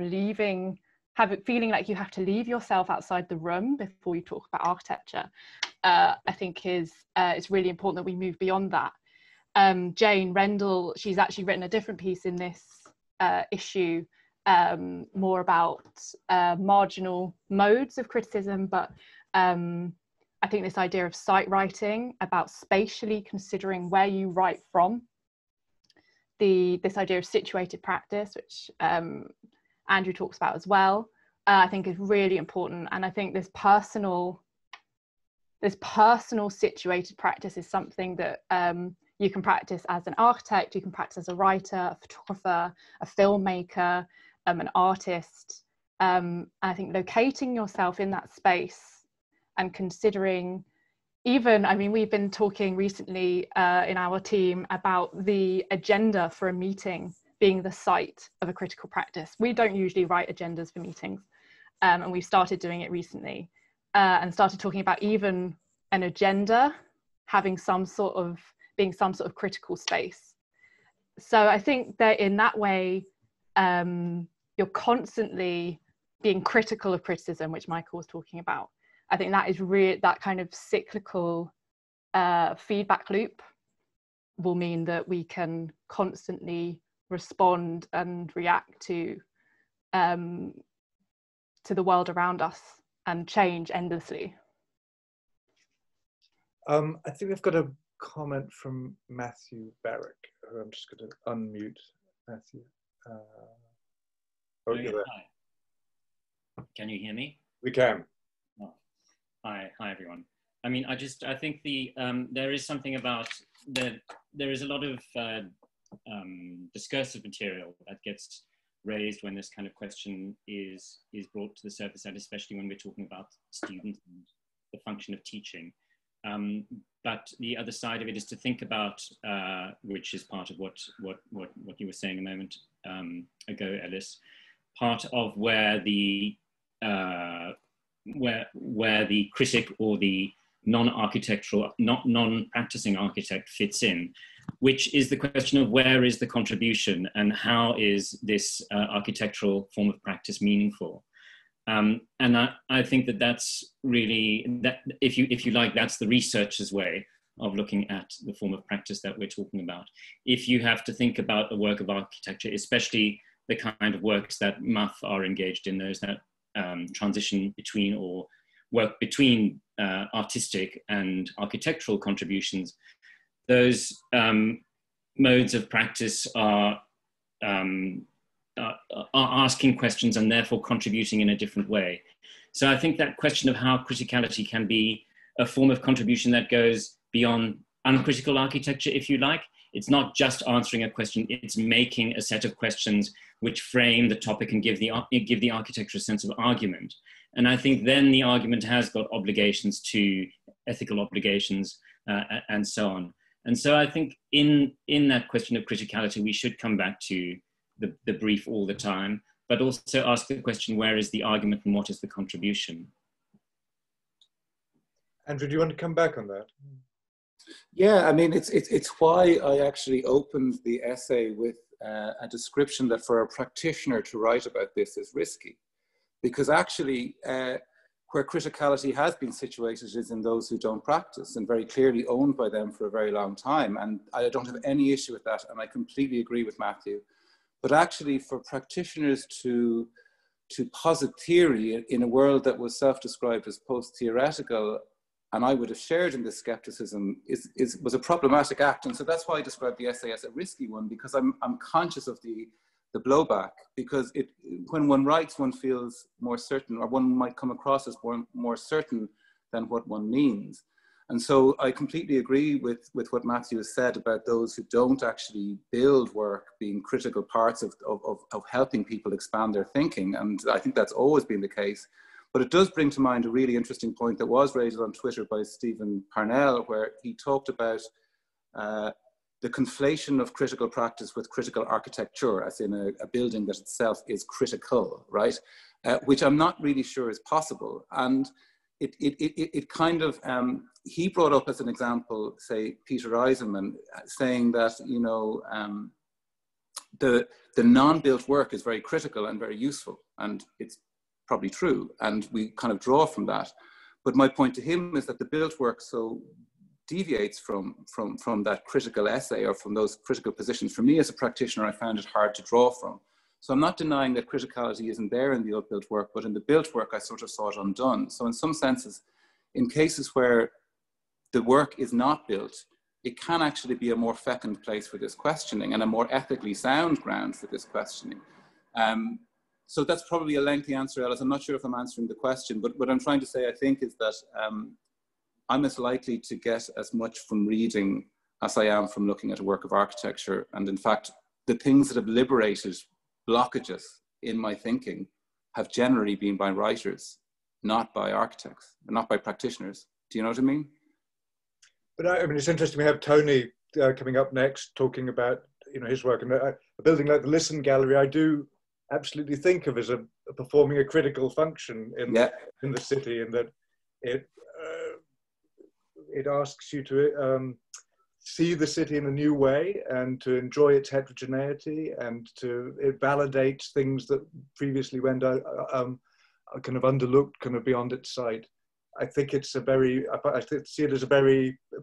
feeling like you have to leave yourself outside the room before you talk about architecture. I think it's really important that we move beyond that. Jane Rendell, she's actually written a different piece in this issue, more about marginal modes of criticism, but I think this idea of sight writing, about spatially considering where you write from, this idea of situated practice, which Andrew talks about as well, I think is really important. And I think this personal situated practice is something that you can practice as an architect, you can practice as a writer, a photographer, a filmmaker, an artist. And I think locating yourself in that space and considering, even, I mean, we've been talking recently in our team about the agenda for a meeting being the site of a critical practice. We don't usually write agendas for meetings, and we've started doing it recently, and started talking about even an agenda having being some sort of critical space. So I think that in that way, you're constantly being critical of criticism, which Michael was talking about. I think that is that kind of cyclical feedback loop will mean that we can constantly respond and react to the world around us and change endlessly. I think we've got a comment from Matthew Barrick, who I'm just going to unmute. Matthew. Hi. Can you hear me? We can. Oh. Hi everyone. I mean, I think there is something about there is a lot of discursive material that gets raised when this kind of question is brought to the surface, and especially when we're talking about students and the function of teaching. But the other side of it is to think about, which is part of what you were saying a moment ago, Ellis, part of where the critic or the non-architectural, non-practicing architect fits in, which is the question of where is the contribution and how is this architectural form of practice meaningful. And I think that's really, if you like, that's the researcher's way of looking at the form of practice that we're talking about. If you have to think about the work of architecture, especially the kind of works that MUF are engaged in, those that transition between or work between artistic and architectural contributions, those modes of practice are asking questions and therefore contributing in a different way. So I think that question of how criticality can be a form of contribution that goes beyond uncritical architecture, if you like. It's not just answering a question, it's making a set of questions which frame the topic and give the architecture a sense of argument. And I think then the argument has got obligations to ethical obligations and so on. And so I think in that question of criticality, we should come back to the brief all the time, but also ask the question, where is the argument and what is the contribution? Andrew, do you want to come back on that? Yeah, I mean, it's why I actually opened the essay with a description that for a practitioner to write about this is risky. Because actually, where criticality has been situated is in those who don't practice, and very clearly owned by them for a very long time. And I don't have any issue with that, and I completely agree with Matthew. But actually, for practitioners to posit theory in a world that was self-described as post-theoretical, and I would have shared in this skepticism, was a problematic act. And so that's why I described the essay as a risky one, because I'm conscious of the blowback, because when one writes, one feels more certain, or one might come across as more certain than what one means. And so I completely agree with what Matthew has said about those who don't actually build work being critical parts of helping people expand their thinking. And I think that's always been the case. But it does bring to mind a really interesting point that was raised on Twitter by Stephen Parnell, where he talked about the conflation of critical practice with critical architecture, as in a building that itself is critical, right? Which I'm not really sure is possible. And it kind of, he brought up as an example, say, Peter Eisenman, saying that, you know, the non-built work is very critical and very useful, and it's probably true, and we kind of draw from that. But my point to him is that the built work so deviates from that critical essay or from those critical positions. For me as a practitioner, I found it hard to draw from. So I'm not denying that criticality isn't there in the unbuilt work, but in the built work, I sort of saw it undone. So in some senses, in cases where the work is not built, it can actually be a more fecund place for this questioning and a more ethically sound ground for this questioning. So that's probably a lengthy answer, Alice. I'm not sure if I'm answering the question, but what I'm trying to say, I think, is that I'm as likely to get as much from reading as I am from looking at a work of architecture. And in fact, the things that have liberated blockages in my thinking have generally been by writers, not by architects, not by practitioners. Do you know what I mean? But I mean, it's interesting. We have Tony coming up next, talking about his work, and a building like the Listen Gallery, I do absolutely think of as performing a critical function in the city, in that it asks you to see the city in a new way and to enjoy its heterogeneity, and it validates things that previously went kind of underlooked, kind of beyond its sight. I think it's I see it as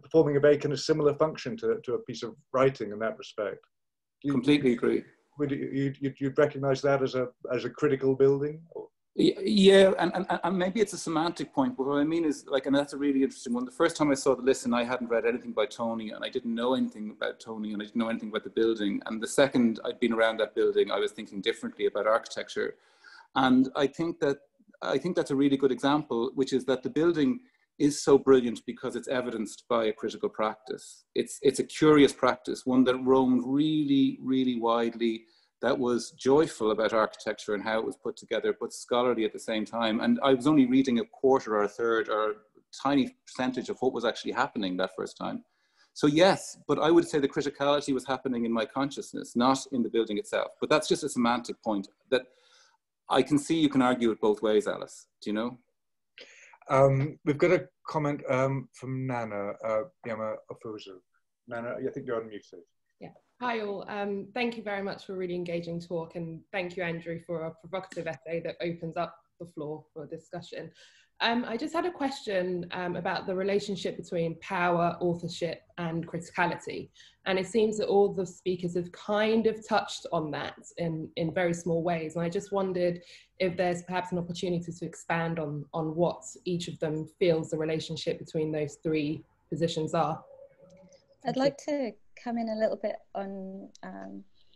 performing a very kind of similar function to a piece of writing in that respect. Completely agree. Would you'd recognise that as a critical building? Or? Yeah, and maybe it's a semantic point, but what I mean is, and that's a really interesting one. The first time I saw the Listen, I hadn't read anything by Tony, and I didn't know anything about Tony, and I didn't know anything about the building. And the second I'd been around that building, I was thinking differently about architecture. And I think that's a really good example, which is that the building is so brilliant because it's evidenced by a critical practice. It's a curious practice, one that roamed really, really widely, that was joyful about architecture and how it was put together, but scholarly at the same time. And I was only reading a quarter or a third or a tiny percentage of what was actually happening that first time. So yes, but I would say the criticality was happening in my consciousness, not in the building itself. But that's just a semantic point that I can see you can argue it both ways, Alice. Do you know? We've got a comment from Nana Yama Ofuzu. Nana, I think you're unmuted. Yeah. Hi all. Thank you very much for a really engaging talk, and thank you, Andrew, for a provocative essay that opens up the floor for discussion. I just had a question about the relationship between power, authorship, and criticality. And it seems that all the speakers have kind of touched on that in very small ways. And I just wondered if there's perhaps an opportunity to expand on what each of them feels the relationship between those three positions are. I'd like to come in a little bit on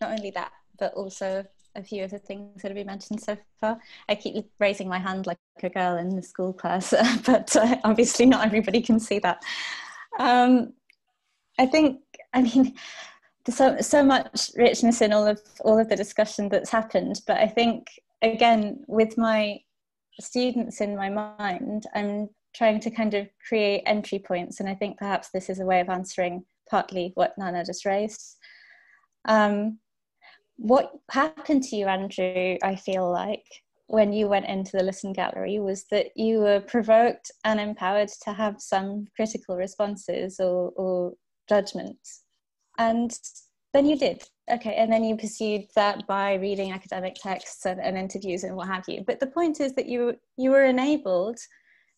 not only that, but also a few of the things that have been mentioned so far. I keep raising my hand like a girl in the school class, but obviously not everybody can see that. I think, I mean, there's so much richness in all of the discussion that's happened, but I think, again, with my students in my mind, I'm trying to kind of create entry points, and I think perhaps this is a way of answering partly what Nana just raised. What happened to you, Andrew, I feel like, when you went into the Listen Gallery was that you were provoked and empowered to have some critical responses or judgments. And then you did. Okay, and then you pursued that by reading academic texts and interviews and what have you. But the point is that you were enabled,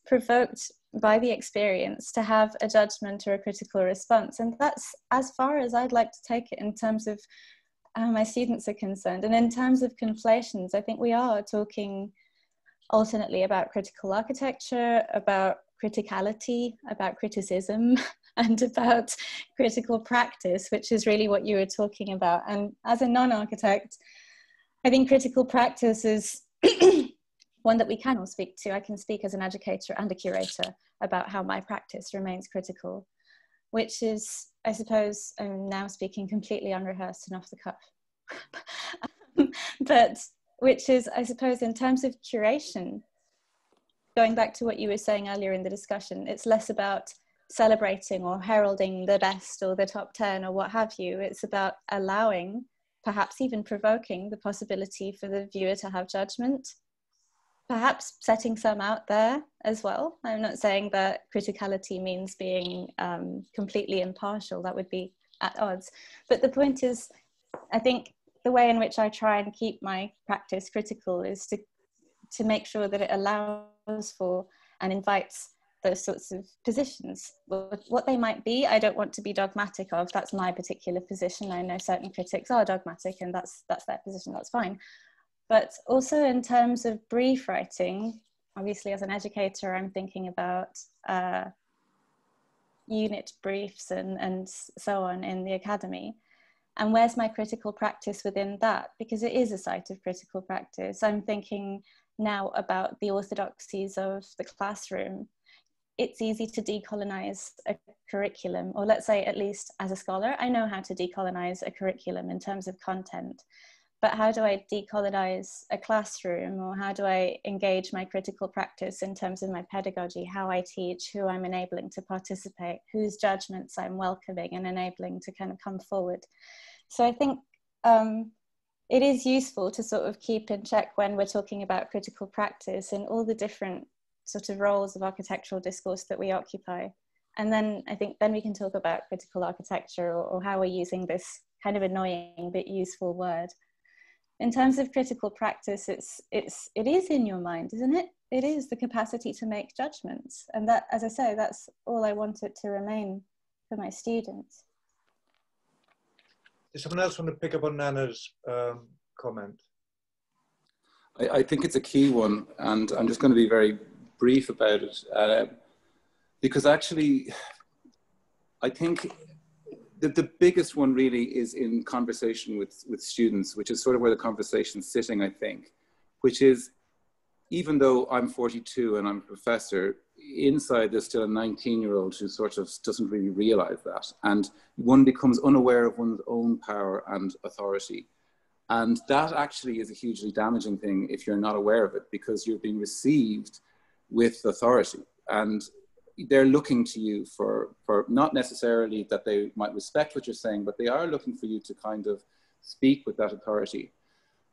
provoked by the experience, to have a judgment or a critical response. And that's as far as I'd like to take it in terms of how my students are concerned. And in terms of conflations, I think we are talking alternately about critical architecture, about criticality, about criticism, and about critical practice, which is really what you were talking about. And as a non-architect, I think critical practice is one that we can all speak to. I can speak as an educator and a curator about how my practice remains critical, which is, I suppose, I'm now speaking completely unrehearsed and off the cuff, but which is, I suppose, in terms of curation, going back to what you were saying earlier in the discussion, it's less about celebrating or heralding the best or the top 10 or what have you. It's about allowing, perhaps even provoking, the possibility for the viewer to have judgment, perhaps setting some out there as well. I'm not saying that criticality means being completely impartial. That would be at odds. But the point is, I think the way in which I try and keep my practice critical is to make sure that it allows for and invites those sorts of positions. What they might be, I don't want to be dogmatic of. That's my particular position. I know certain critics are dogmatic, and that's their position, that's fine. But also in terms of brief writing, obviously as an educator, I'm thinking about unit briefs and so on in the academy. And where's my critical practice within that? Because it is a site of critical practice. I'm thinking now about the orthodoxies of the classroom. It's easy to decolonize a curriculum, or let's say, at least as a scholar, I know how to decolonize a curriculum in terms of content. But how do I decolonize a classroom, or how do I engage my critical practice in terms of my pedagogy, how I teach, who I'm enabling to participate, whose judgments I'm welcoming and enabling to kind of come forward? So I think it is useful to sort of keep in check when we're talking about critical practice and all the different sort of roles of architectural discourse that we occupy. And then I think then we can talk about critical architecture, or how we're using this kind of annoying but useful word. In terms of critical practice, it is in your mind, isn't it? It is the capacity to make judgments. And that, as I say, that's all I want it to remain for my students. Does someone else want to pick up on Nana's comment? I think it's a key one, and I'm just going to be very brief about it, because actually, I think the biggest one really is in conversation with students, which is sort of where the conversation's sitting, I think, which is, even though I'm 42 and I'm a professor, inside there's still a 19-year-old who sort of doesn't really realize that. And one becomes unaware of one's own power and authority. And that actually is a hugely damaging thing if you're not aware of it, because you're being received with authority. And they're looking to you for not necessarily that they might respect what you're saying, but they are looking for you to kind of speak with that authority.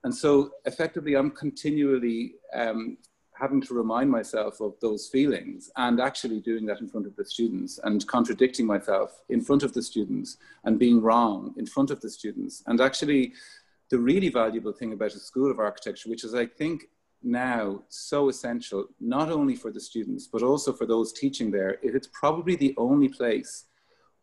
And so effectively, I'm continually having to remind myself of those feelings, and actually doing that in front of the students, and contradicting myself in front of the students, and being wrong in front of the students. And actually, the really valuable thing about a school of architecture, which is, I think, now so essential, not only for the students, but also for those teaching there, it's probably the only place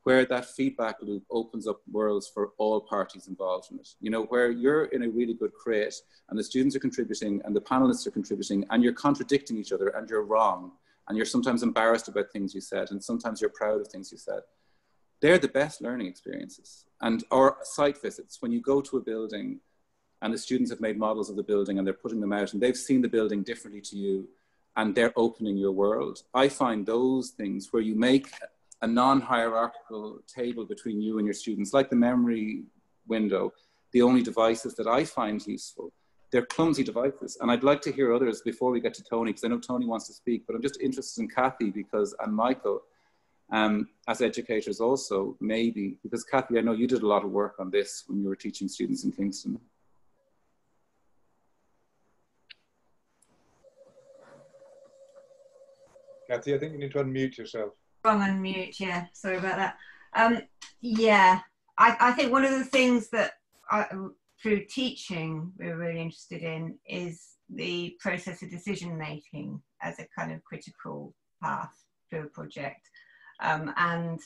where that feedback loop opens up worlds for all parties involved in it. You know, where you're in a really good crate, and the students are contributing, and the panelists are contributing, and you're contradicting each other, and you're wrong, and you're sometimes embarrassed about things you said, and sometimes you're proud of things you said. They're the best learning experiences. And our site visits, when you go to a building, and the students have made models of the building, and they're putting them out, and they've seen the building differently to you, and they're opening your world. I find those things where you make a non-hierarchical table between you and your students, like the memory window, the only devices that I find useful. They're clumsy devices. And I'd like to hear others before we get to Tony, because I know Tony wants to speak, but I'm just interested in Cathy and Michael, as educators also, maybe, because Cathy, I know you did a lot of work on this when you were teaching students in Kingston. Cathy, I think you need to unmute yourself. Wrong unmute, yeah, sorry about that. Yeah, I think one of the things that through teaching we're really interested in is the process of decision making as a kind of critical path through a project, and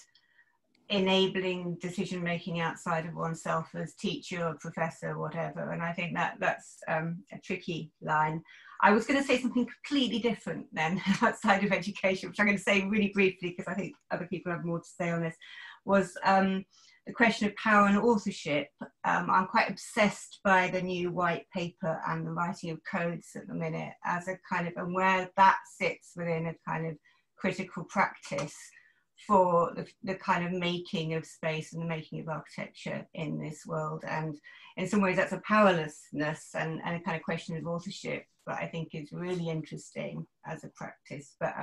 enabling decision making outside of oneself as teacher or professor, whatever. And I think that's a tricky line. I was going to say something completely different then outside of education, which I'm going to say really briefly because I think other people have more to say on this, was the question of power and authorship. I'm quite obsessed by the new white paper and the writing of codes at the minute as a kind of, and where that sits within a kind of critical practice for the kind of making of space and the making of architecture in this world. And in some ways that's a powerlessness and a kind of question of authorship, but I think is really interesting as a practice. But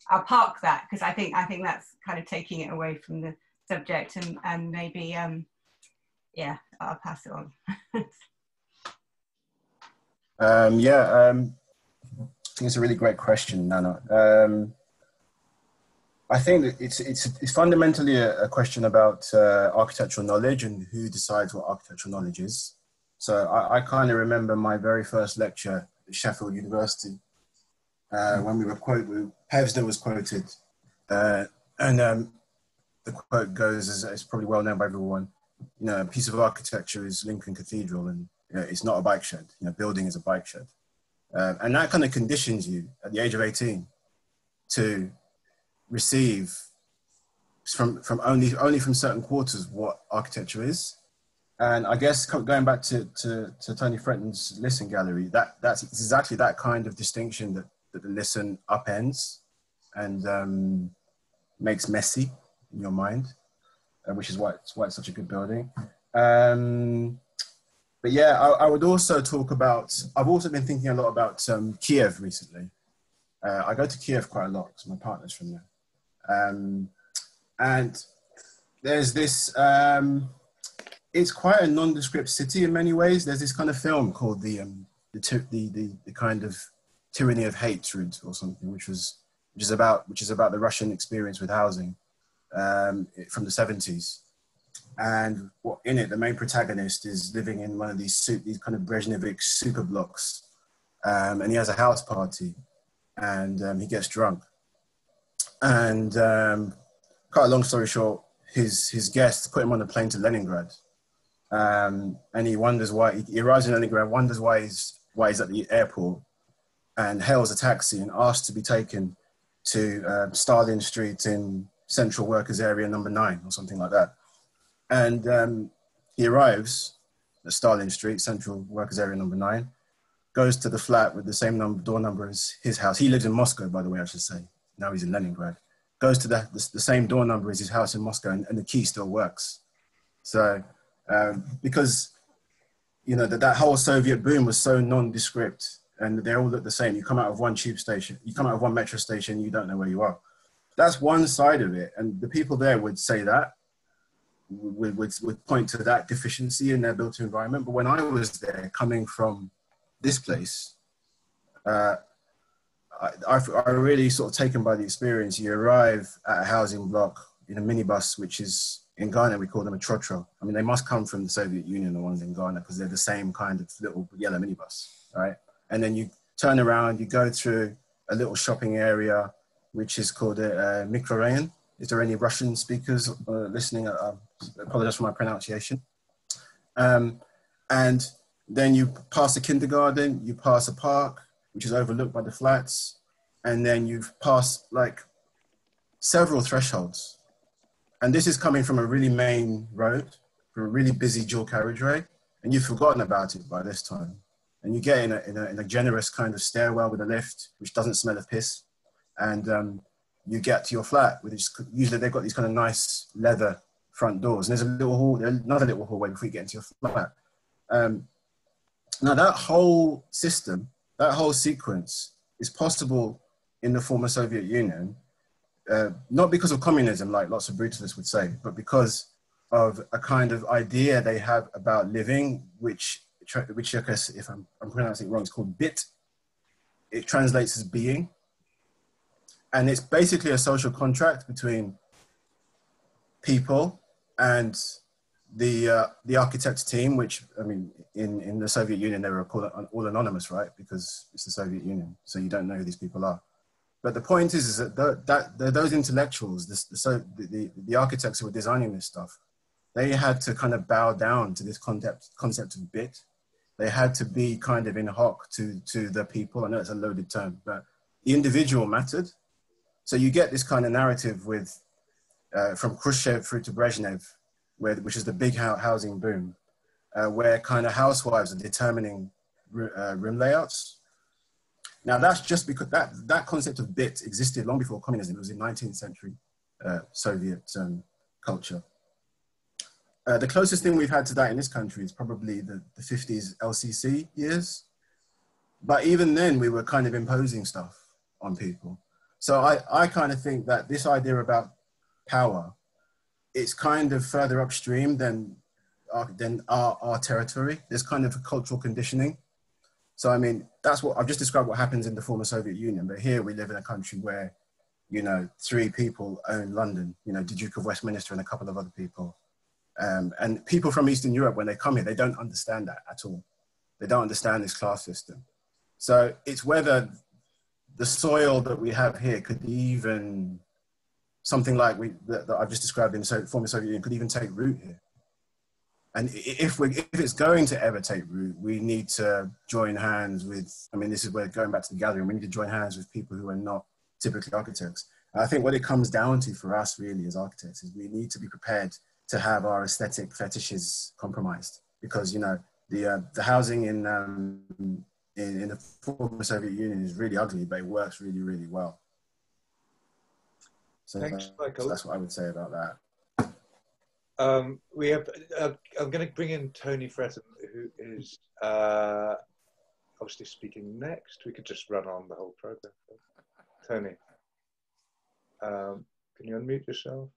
I'll park that because I think that's kind of taking it away from the subject, and maybe, yeah, I'll pass it on. I think it's a really great question, Nana. I think that it's fundamentally a question about architectural knowledge and who decides what architectural knowledge is. So I kind of remember my very first lecture at Sheffield University when we were Pevsner was quoted And the quote goes, as it's probably well known by everyone, you know, a piece of architecture is Lincoln Cathedral, and you know, it's not a bike shed. You know, building is a bike shed. And that kind of conditions you at the age of 18 to receive from only from certain quarters what architecture is. And I guess going back to Tony Frenton's Listen Gallery, that's exactly that kind of distinction that the Listen upends and makes messy in your mind, which is why it's such a good building. But yeah, I would also talk about, I've also been thinking a lot about Kiev recently. I go to Kiev quite a lot because my partner's from there. And there's this, it's quite a nondescript city in many ways. There's this kind of film called the kind of Tyranny of Hatred or something, which is about the Russian experience with housing from the 70s. And in it, the main protagonist is living in one of these kind of Brezhnevic super blocks, and he has a house party, and he gets drunk. And cut a long story short, his guests put him on a plane to Leningrad, and he wonders why he arrives in Leningrad, wonders why he's at the airport, and hails a taxi and asks to be taken to Stalin Street in Central Workers Area number 9 or something like that. And he arrives at Stalin Street, Central Workers Area number 9, goes to the flat with the same door number as his house. He lives in Moscow, by the way, I should say. Now he's in Leningrad. Goes to the same door number as his house in Moscow, and the key still works. So, because, you know, that whole Soviet boom was so nondescript, and they all look the same. You come out of one tube station, you come out of one metro station, you don't know where you are. That's one side of it, and the people there would say that, would point to that deficiency in their built environment. But when I was there, coming from this place, I really sort of taken by the experience. You arrive at a housing block in a minibus, which is, in Ghana, we call them a trotro. I mean, they must come from the Soviet Union, the ones in Ghana, because they're the same kind of little yellow minibus, right? And then you turn around, you go through a little shopping area, which is called a mikrorayon. Is there any Russian speakers listening? I apologize for my pronunciation. And then you pass a kindergarten, you pass a park, which is overlooked by the flats, and then you've passed like several thresholds. And this is coming from a really main road, from a really busy dual carriageway, and you've forgotten about it by this time. And you get in a generous kind of stairwell with a lift, which doesn't smell of piss, and you get to your flat, which usually they've got these kind of nice leather front doors, and there's a little hall, another little hallway before you get into your flat. Now that whole system, that whole sequence is possible in the former Soviet Union, not because of communism, like lots of brutalists would say, but because of a kind of idea they have about living, which I guess, if I'm pronouncing it wrong, it's called bit. It translates as being. And it's basically a social contract between people and the architects team, which, I mean, in the Soviet Union, they were called all anonymous, right? Because it's the Soviet Union, so you don't know who these people are. But the point is that those intellectuals, the architects who were designing this stuff, they had to kind of bow down to this concept of bit. They had to be kind of in hoc to the people. I know it's a loaded term, but the individual mattered. So you get this kind of narrative with, from Khrushchev through to Brezhnev, which is the big housing boom, where kind of housewives are determining room layouts. Now that's just because that concept of bit existed long before communism. It was in 19th century Soviet culture. The closest thing we've had to that in this country is probably the 50s LCC years. But even then we were kind of imposing stuff on people. So I kind of think that this idea about power, it's kind of further upstream than our territory. There's kind of a cultural conditioning. So, I mean, that's what I've just described what happens in the former Soviet Union. But here we live in a country where, you know, 3 people own London, you know, the Duke of Westminster and a couple of other people. And people from Eastern Europe, when they come here, they don't understand that at all. They don't understand this class system. So it's whether the soil that we have here could even something like that I've just described in the former Soviet Union could even take root here. And if it's going to ever take root, we need to join hands with, I mean, this is where, going back to the gathering, we need to join hands with people who are not typically architects. And I think what it comes down to for us really as architects is we need to be prepared to have our aesthetic fetishes compromised, because, you know, the housing in the former Soviet Union is really ugly, but it works really, really well. So thanks, Michael. That's what I would say about that. We have. I'm going to bring in Tony Fretton, who is obviously speaking next. We could just run on the whole program. Tony, can you unmute yourself?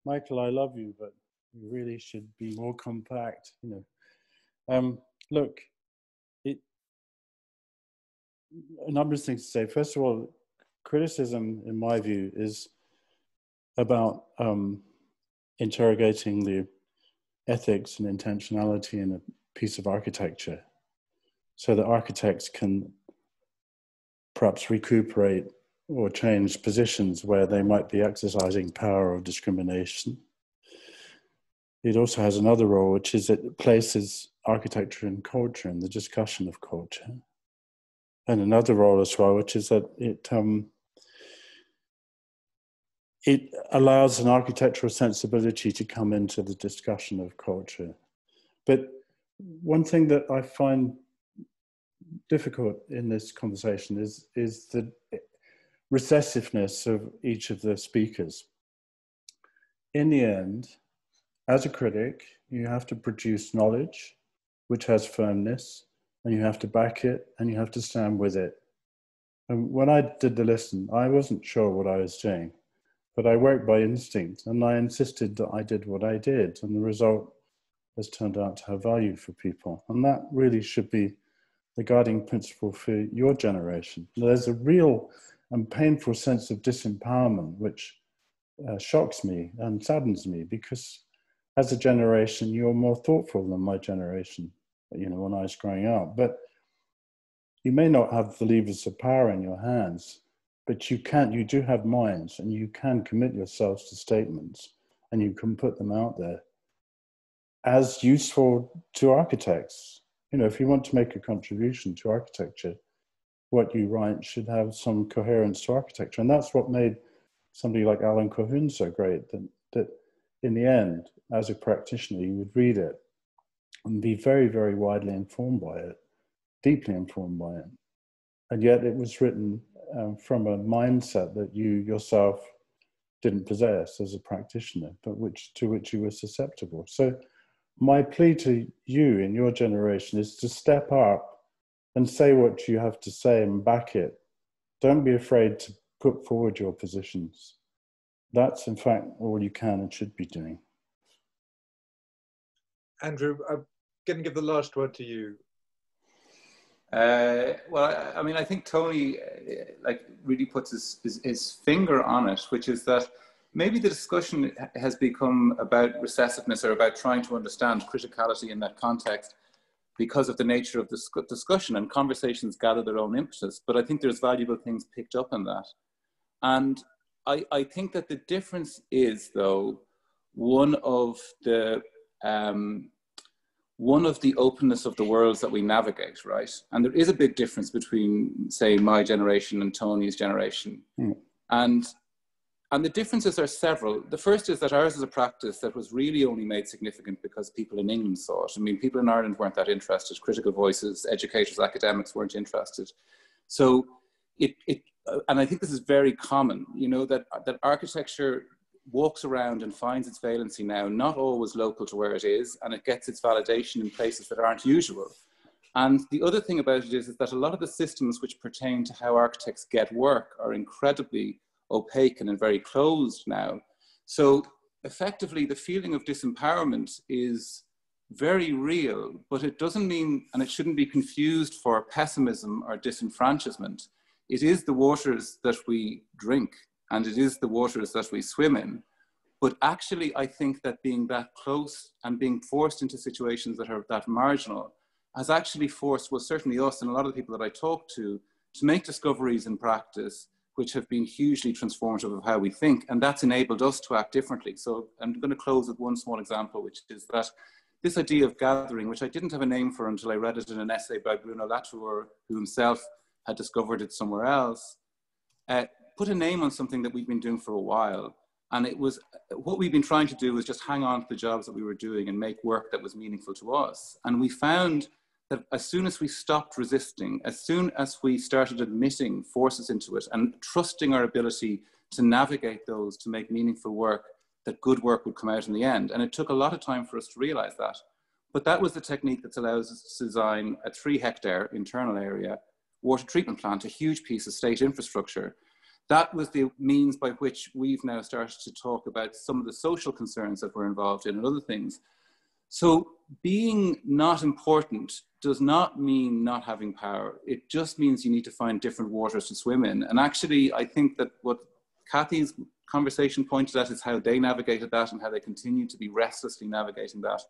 Michael, I love you, but you really should be more compact. You know, look, a number of things to say. First of all, criticism, in my view, is about interrogating the ethics and intentionality in a piece of architecture, so that architects can perhaps recuperate or change positions where they might be exercising power or discrimination. It also has another role, which is it places architecture and culture in the discussion of culture. And another role as well, which is that it allows an architectural sensibility to come into the discussion of culture. But one thing that I find difficult in this conversation is the recessiveness of each of the speakers. In the end, as a critic, you have to produce knowledge which has firmness, and you have to back it, and you have to stand with it. And when I did the listen, I wasn't sure what I was doing, but I worked by instinct, and I insisted that I did what I did, and the result has turned out to have value for people. And that really should be the guiding principle for your generation. There's a real and painful sense of disempowerment, which shocks me and saddens me, because as a generation, you're more thoughtful than my generation, you know, when I was growing up. But you may not have the levers of power in your hands, but you do have minds, and you can commit yourselves to statements, and you can put them out there as useful to architects. You know, if you want to make a contribution to architecture, what you write should have some coherence to architecture. And that's what made somebody like Alan Colquhoun so great, that in the end, as a practitioner, you would read it and be very, very widely informed by it, deeply informed by it. And yet it was written from a mindset that you yourself didn't possess as a practitioner, but to which you were susceptible. So my plea to you in your generation is to step up and say what you have to say and back it. Don't be afraid to put forward your positions. That's in fact all you can and should be doing. Andrew, I'm going to give the last word to you. Well, I mean, I think Tony really puts his finger on it, which is that maybe the discussion has become about recessiveness, or about trying to understand criticality in that context because of the nature of the discussion, and conversations gather their own impetus. But I think there's valuable things picked up in that. And I think that the difference is, though, one of the openness of the worlds that we navigate, right? And there is a big difference between, say, my generation and Tony's generation. And the differences are several. The first is that ours is a practice that was really only made significant because people in England saw it. I mean, people in Ireland weren't that interested. Critical voices, educators, academics weren't interested. So and I think this is very common, you know, that architecture walks around and finds its valency now, not always local to where it is, and it gets its validation in places that aren't usual. And the other thing about it is that a lot of the systems which pertain to how architects get work are incredibly opaque and very closed now. So effectively, the feeling of disempowerment is very real, but it doesn't mean, and it shouldn't be confused for pessimism or disenfranchisement. It is the waters that we drink, and it is the waters that we swim in. But actually, I think that being that close and being forced into situations that are that marginal has actually forced, well, certainly us and a lot of the people that I talk to make discoveries in practice which have been hugely transformative of how we think, and that's enabled us to act differently. So I'm going to close with one small example, which is that this idea of gathering, which I didn't have a name for until I read it in an essay by Bruno Latour, who himself had discovered it somewhere else, put a name on something that we've been doing for a while. And it was, what we've been trying to do was just hang on to the jobs that we were doing and make work that was meaningful to us. And we found that as soon as we stopped resisting, as soon as we started admitting forces into it and trusting our ability to navigate those to make meaningful work, that good work would come out in the end. And it took a lot of time for us to realize that. But that was the technique that allows us to design a 3-hectare internal area water treatment plant, a huge piece of state infrastructure. That was the means by which we've now started to talk about some of the social concerns that we're involved in and other things. So being not important does not mean not having power. It just means you need to find different waters to swim in. And actually, I think that what Cathy's conversation pointed at is how they navigated that and how they continue to be restlessly navigating that.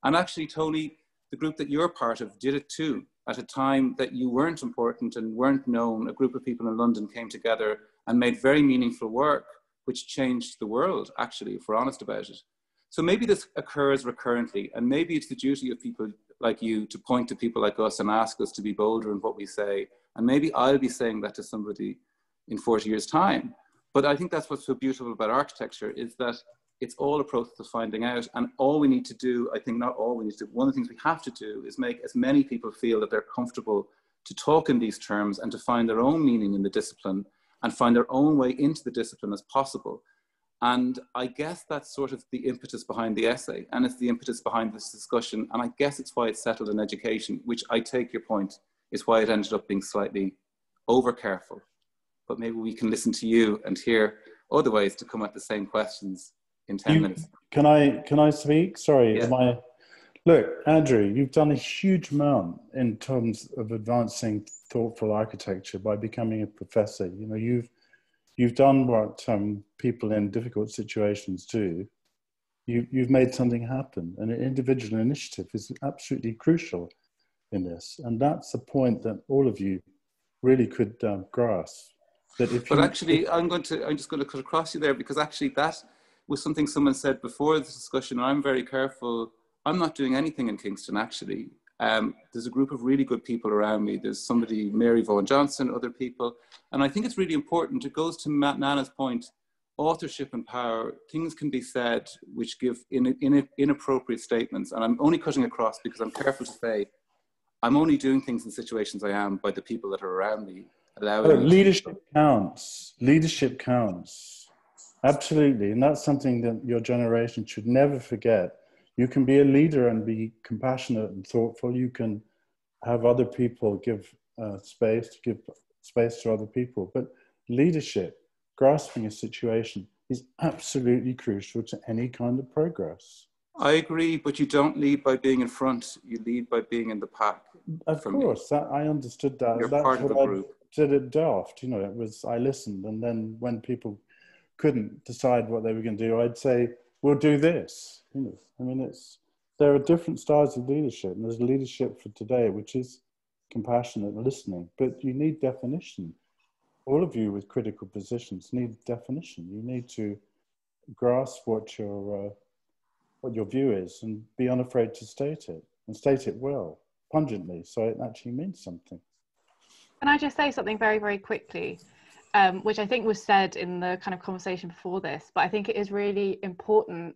And actually, Tony, the group that you're part of did it too. At a time that you weren't important and weren't known, a group of people in London came together and made very meaningful work, which changed the world, actually, if we're honest about it. So maybe this occurs recurrently, and maybe it's the duty of people like you to point to people like us and ask us to be bolder in what we say. And maybe I'll be saying that to somebody in 40 years' time. But I think that's what's so beautiful about architecture, is that it's all a process of finding out. And all we need to do, I think not all we need to do, one of the things we have to do is make as many people feel that they're comfortable to talk in these terms and to find their own meaning in the discipline and find their own way into the discipline as possible. And I guess that's sort of the impetus behind the essay, and it's the impetus behind this discussion. And I guess it's why it's settled in education, which I take your point, is why it ended up being slightly over careful. But maybe we can listen to you and hear other ways to come at the same questions in 10 minutes. Can I speak? Sorry, yeah. Look, Andrew, you've done a huge amount in terms of advancing thoughtful architecture by becoming a professor. You know, you've done what people in difficult situations do. You've made something happen, and an individual initiative is absolutely crucial in this. And that's a point that all of you really could grasp. That if but actually, I'm just going to cut across you there, because actually that was something someone said before this discussion, and I'm very careful. I'm not doing anything in Kingston, actually. There's a group of really good people around me. There's somebody, Mary Vaughan Johnson, other people. And I think it's really important. It goes to Nana's point, authorship and power. Things can be said which give inappropriate statements. And I'm only cutting across because I'm careful to say, I'm only doing things in situations I am by the people that are around me. Leadership counts. Leadership counts. Absolutely. And that's something that your generation should never forget. You can be a leader and be compassionate and thoughtful. You can have other people give space to other people. But leadership, grasping a situation, is absolutely crucial to any kind of progress. I agree, but you don't lead by being in front. You lead by being in the pack. Of course, I understood that. You're That's part of what a group. I did at Delft. You know, it was, I listened, and then when people couldn't decide what they were going to do, I'd say, we'll do this. You know, I mean, there are different styles of leadership, and there's leadership for today, which is compassionate and listening, but you need definition. All of you with critical positions need definition. You need to grasp what your view is and be unafraid to state it, and state it well, pungently, so it actually means something. Can I just say something very, very quickly, which I think was said in the kind of conversation before this, but I think it is really important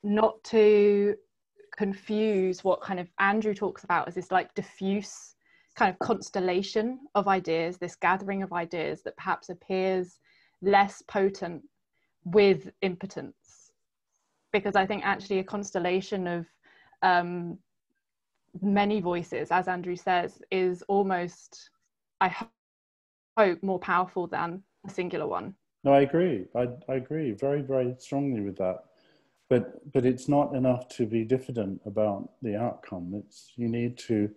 not to confuse what kind of Andrew talks about as this like diffuse kind of constellation of ideas, this gathering of ideas that perhaps appears less potent with impotence. Because I think actually a constellation of many voices, as Andrew says, is almost, I hope, more powerful than a singular one. No, I agree. I agree very, very strongly with that. But it's not enough to be diffident about the outcome. You need to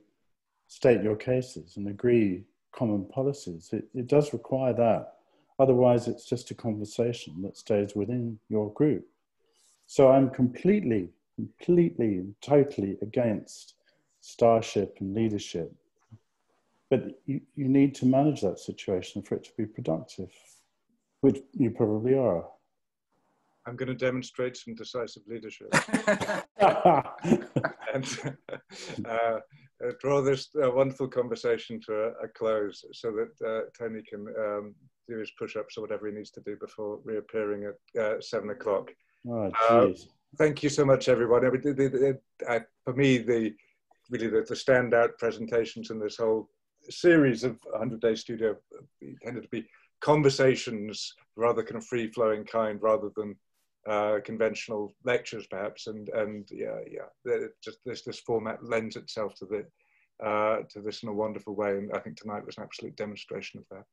state your cases and agree common policies. It does require that. Otherwise, it's just a conversation that stays within your group. So I'm completely, totally against starship and leadership. But you need to manage that situation for it to be productive, which you probably are. I'm going to demonstrate some decisive leadership and draw this wonderful conversation to a close so that Tony can do his push-ups or whatever he needs to do before reappearing at 7 o'clock. Oh, thank you so much, everyone. For me, the standout presentations in this whole series of 100-Day Studio tended to be conversations, rather kind of free-flowing kind, rather than conventional lectures, perhaps. And just this format lends itself to this in a wonderful way. And I think tonight was an absolute demonstration of that.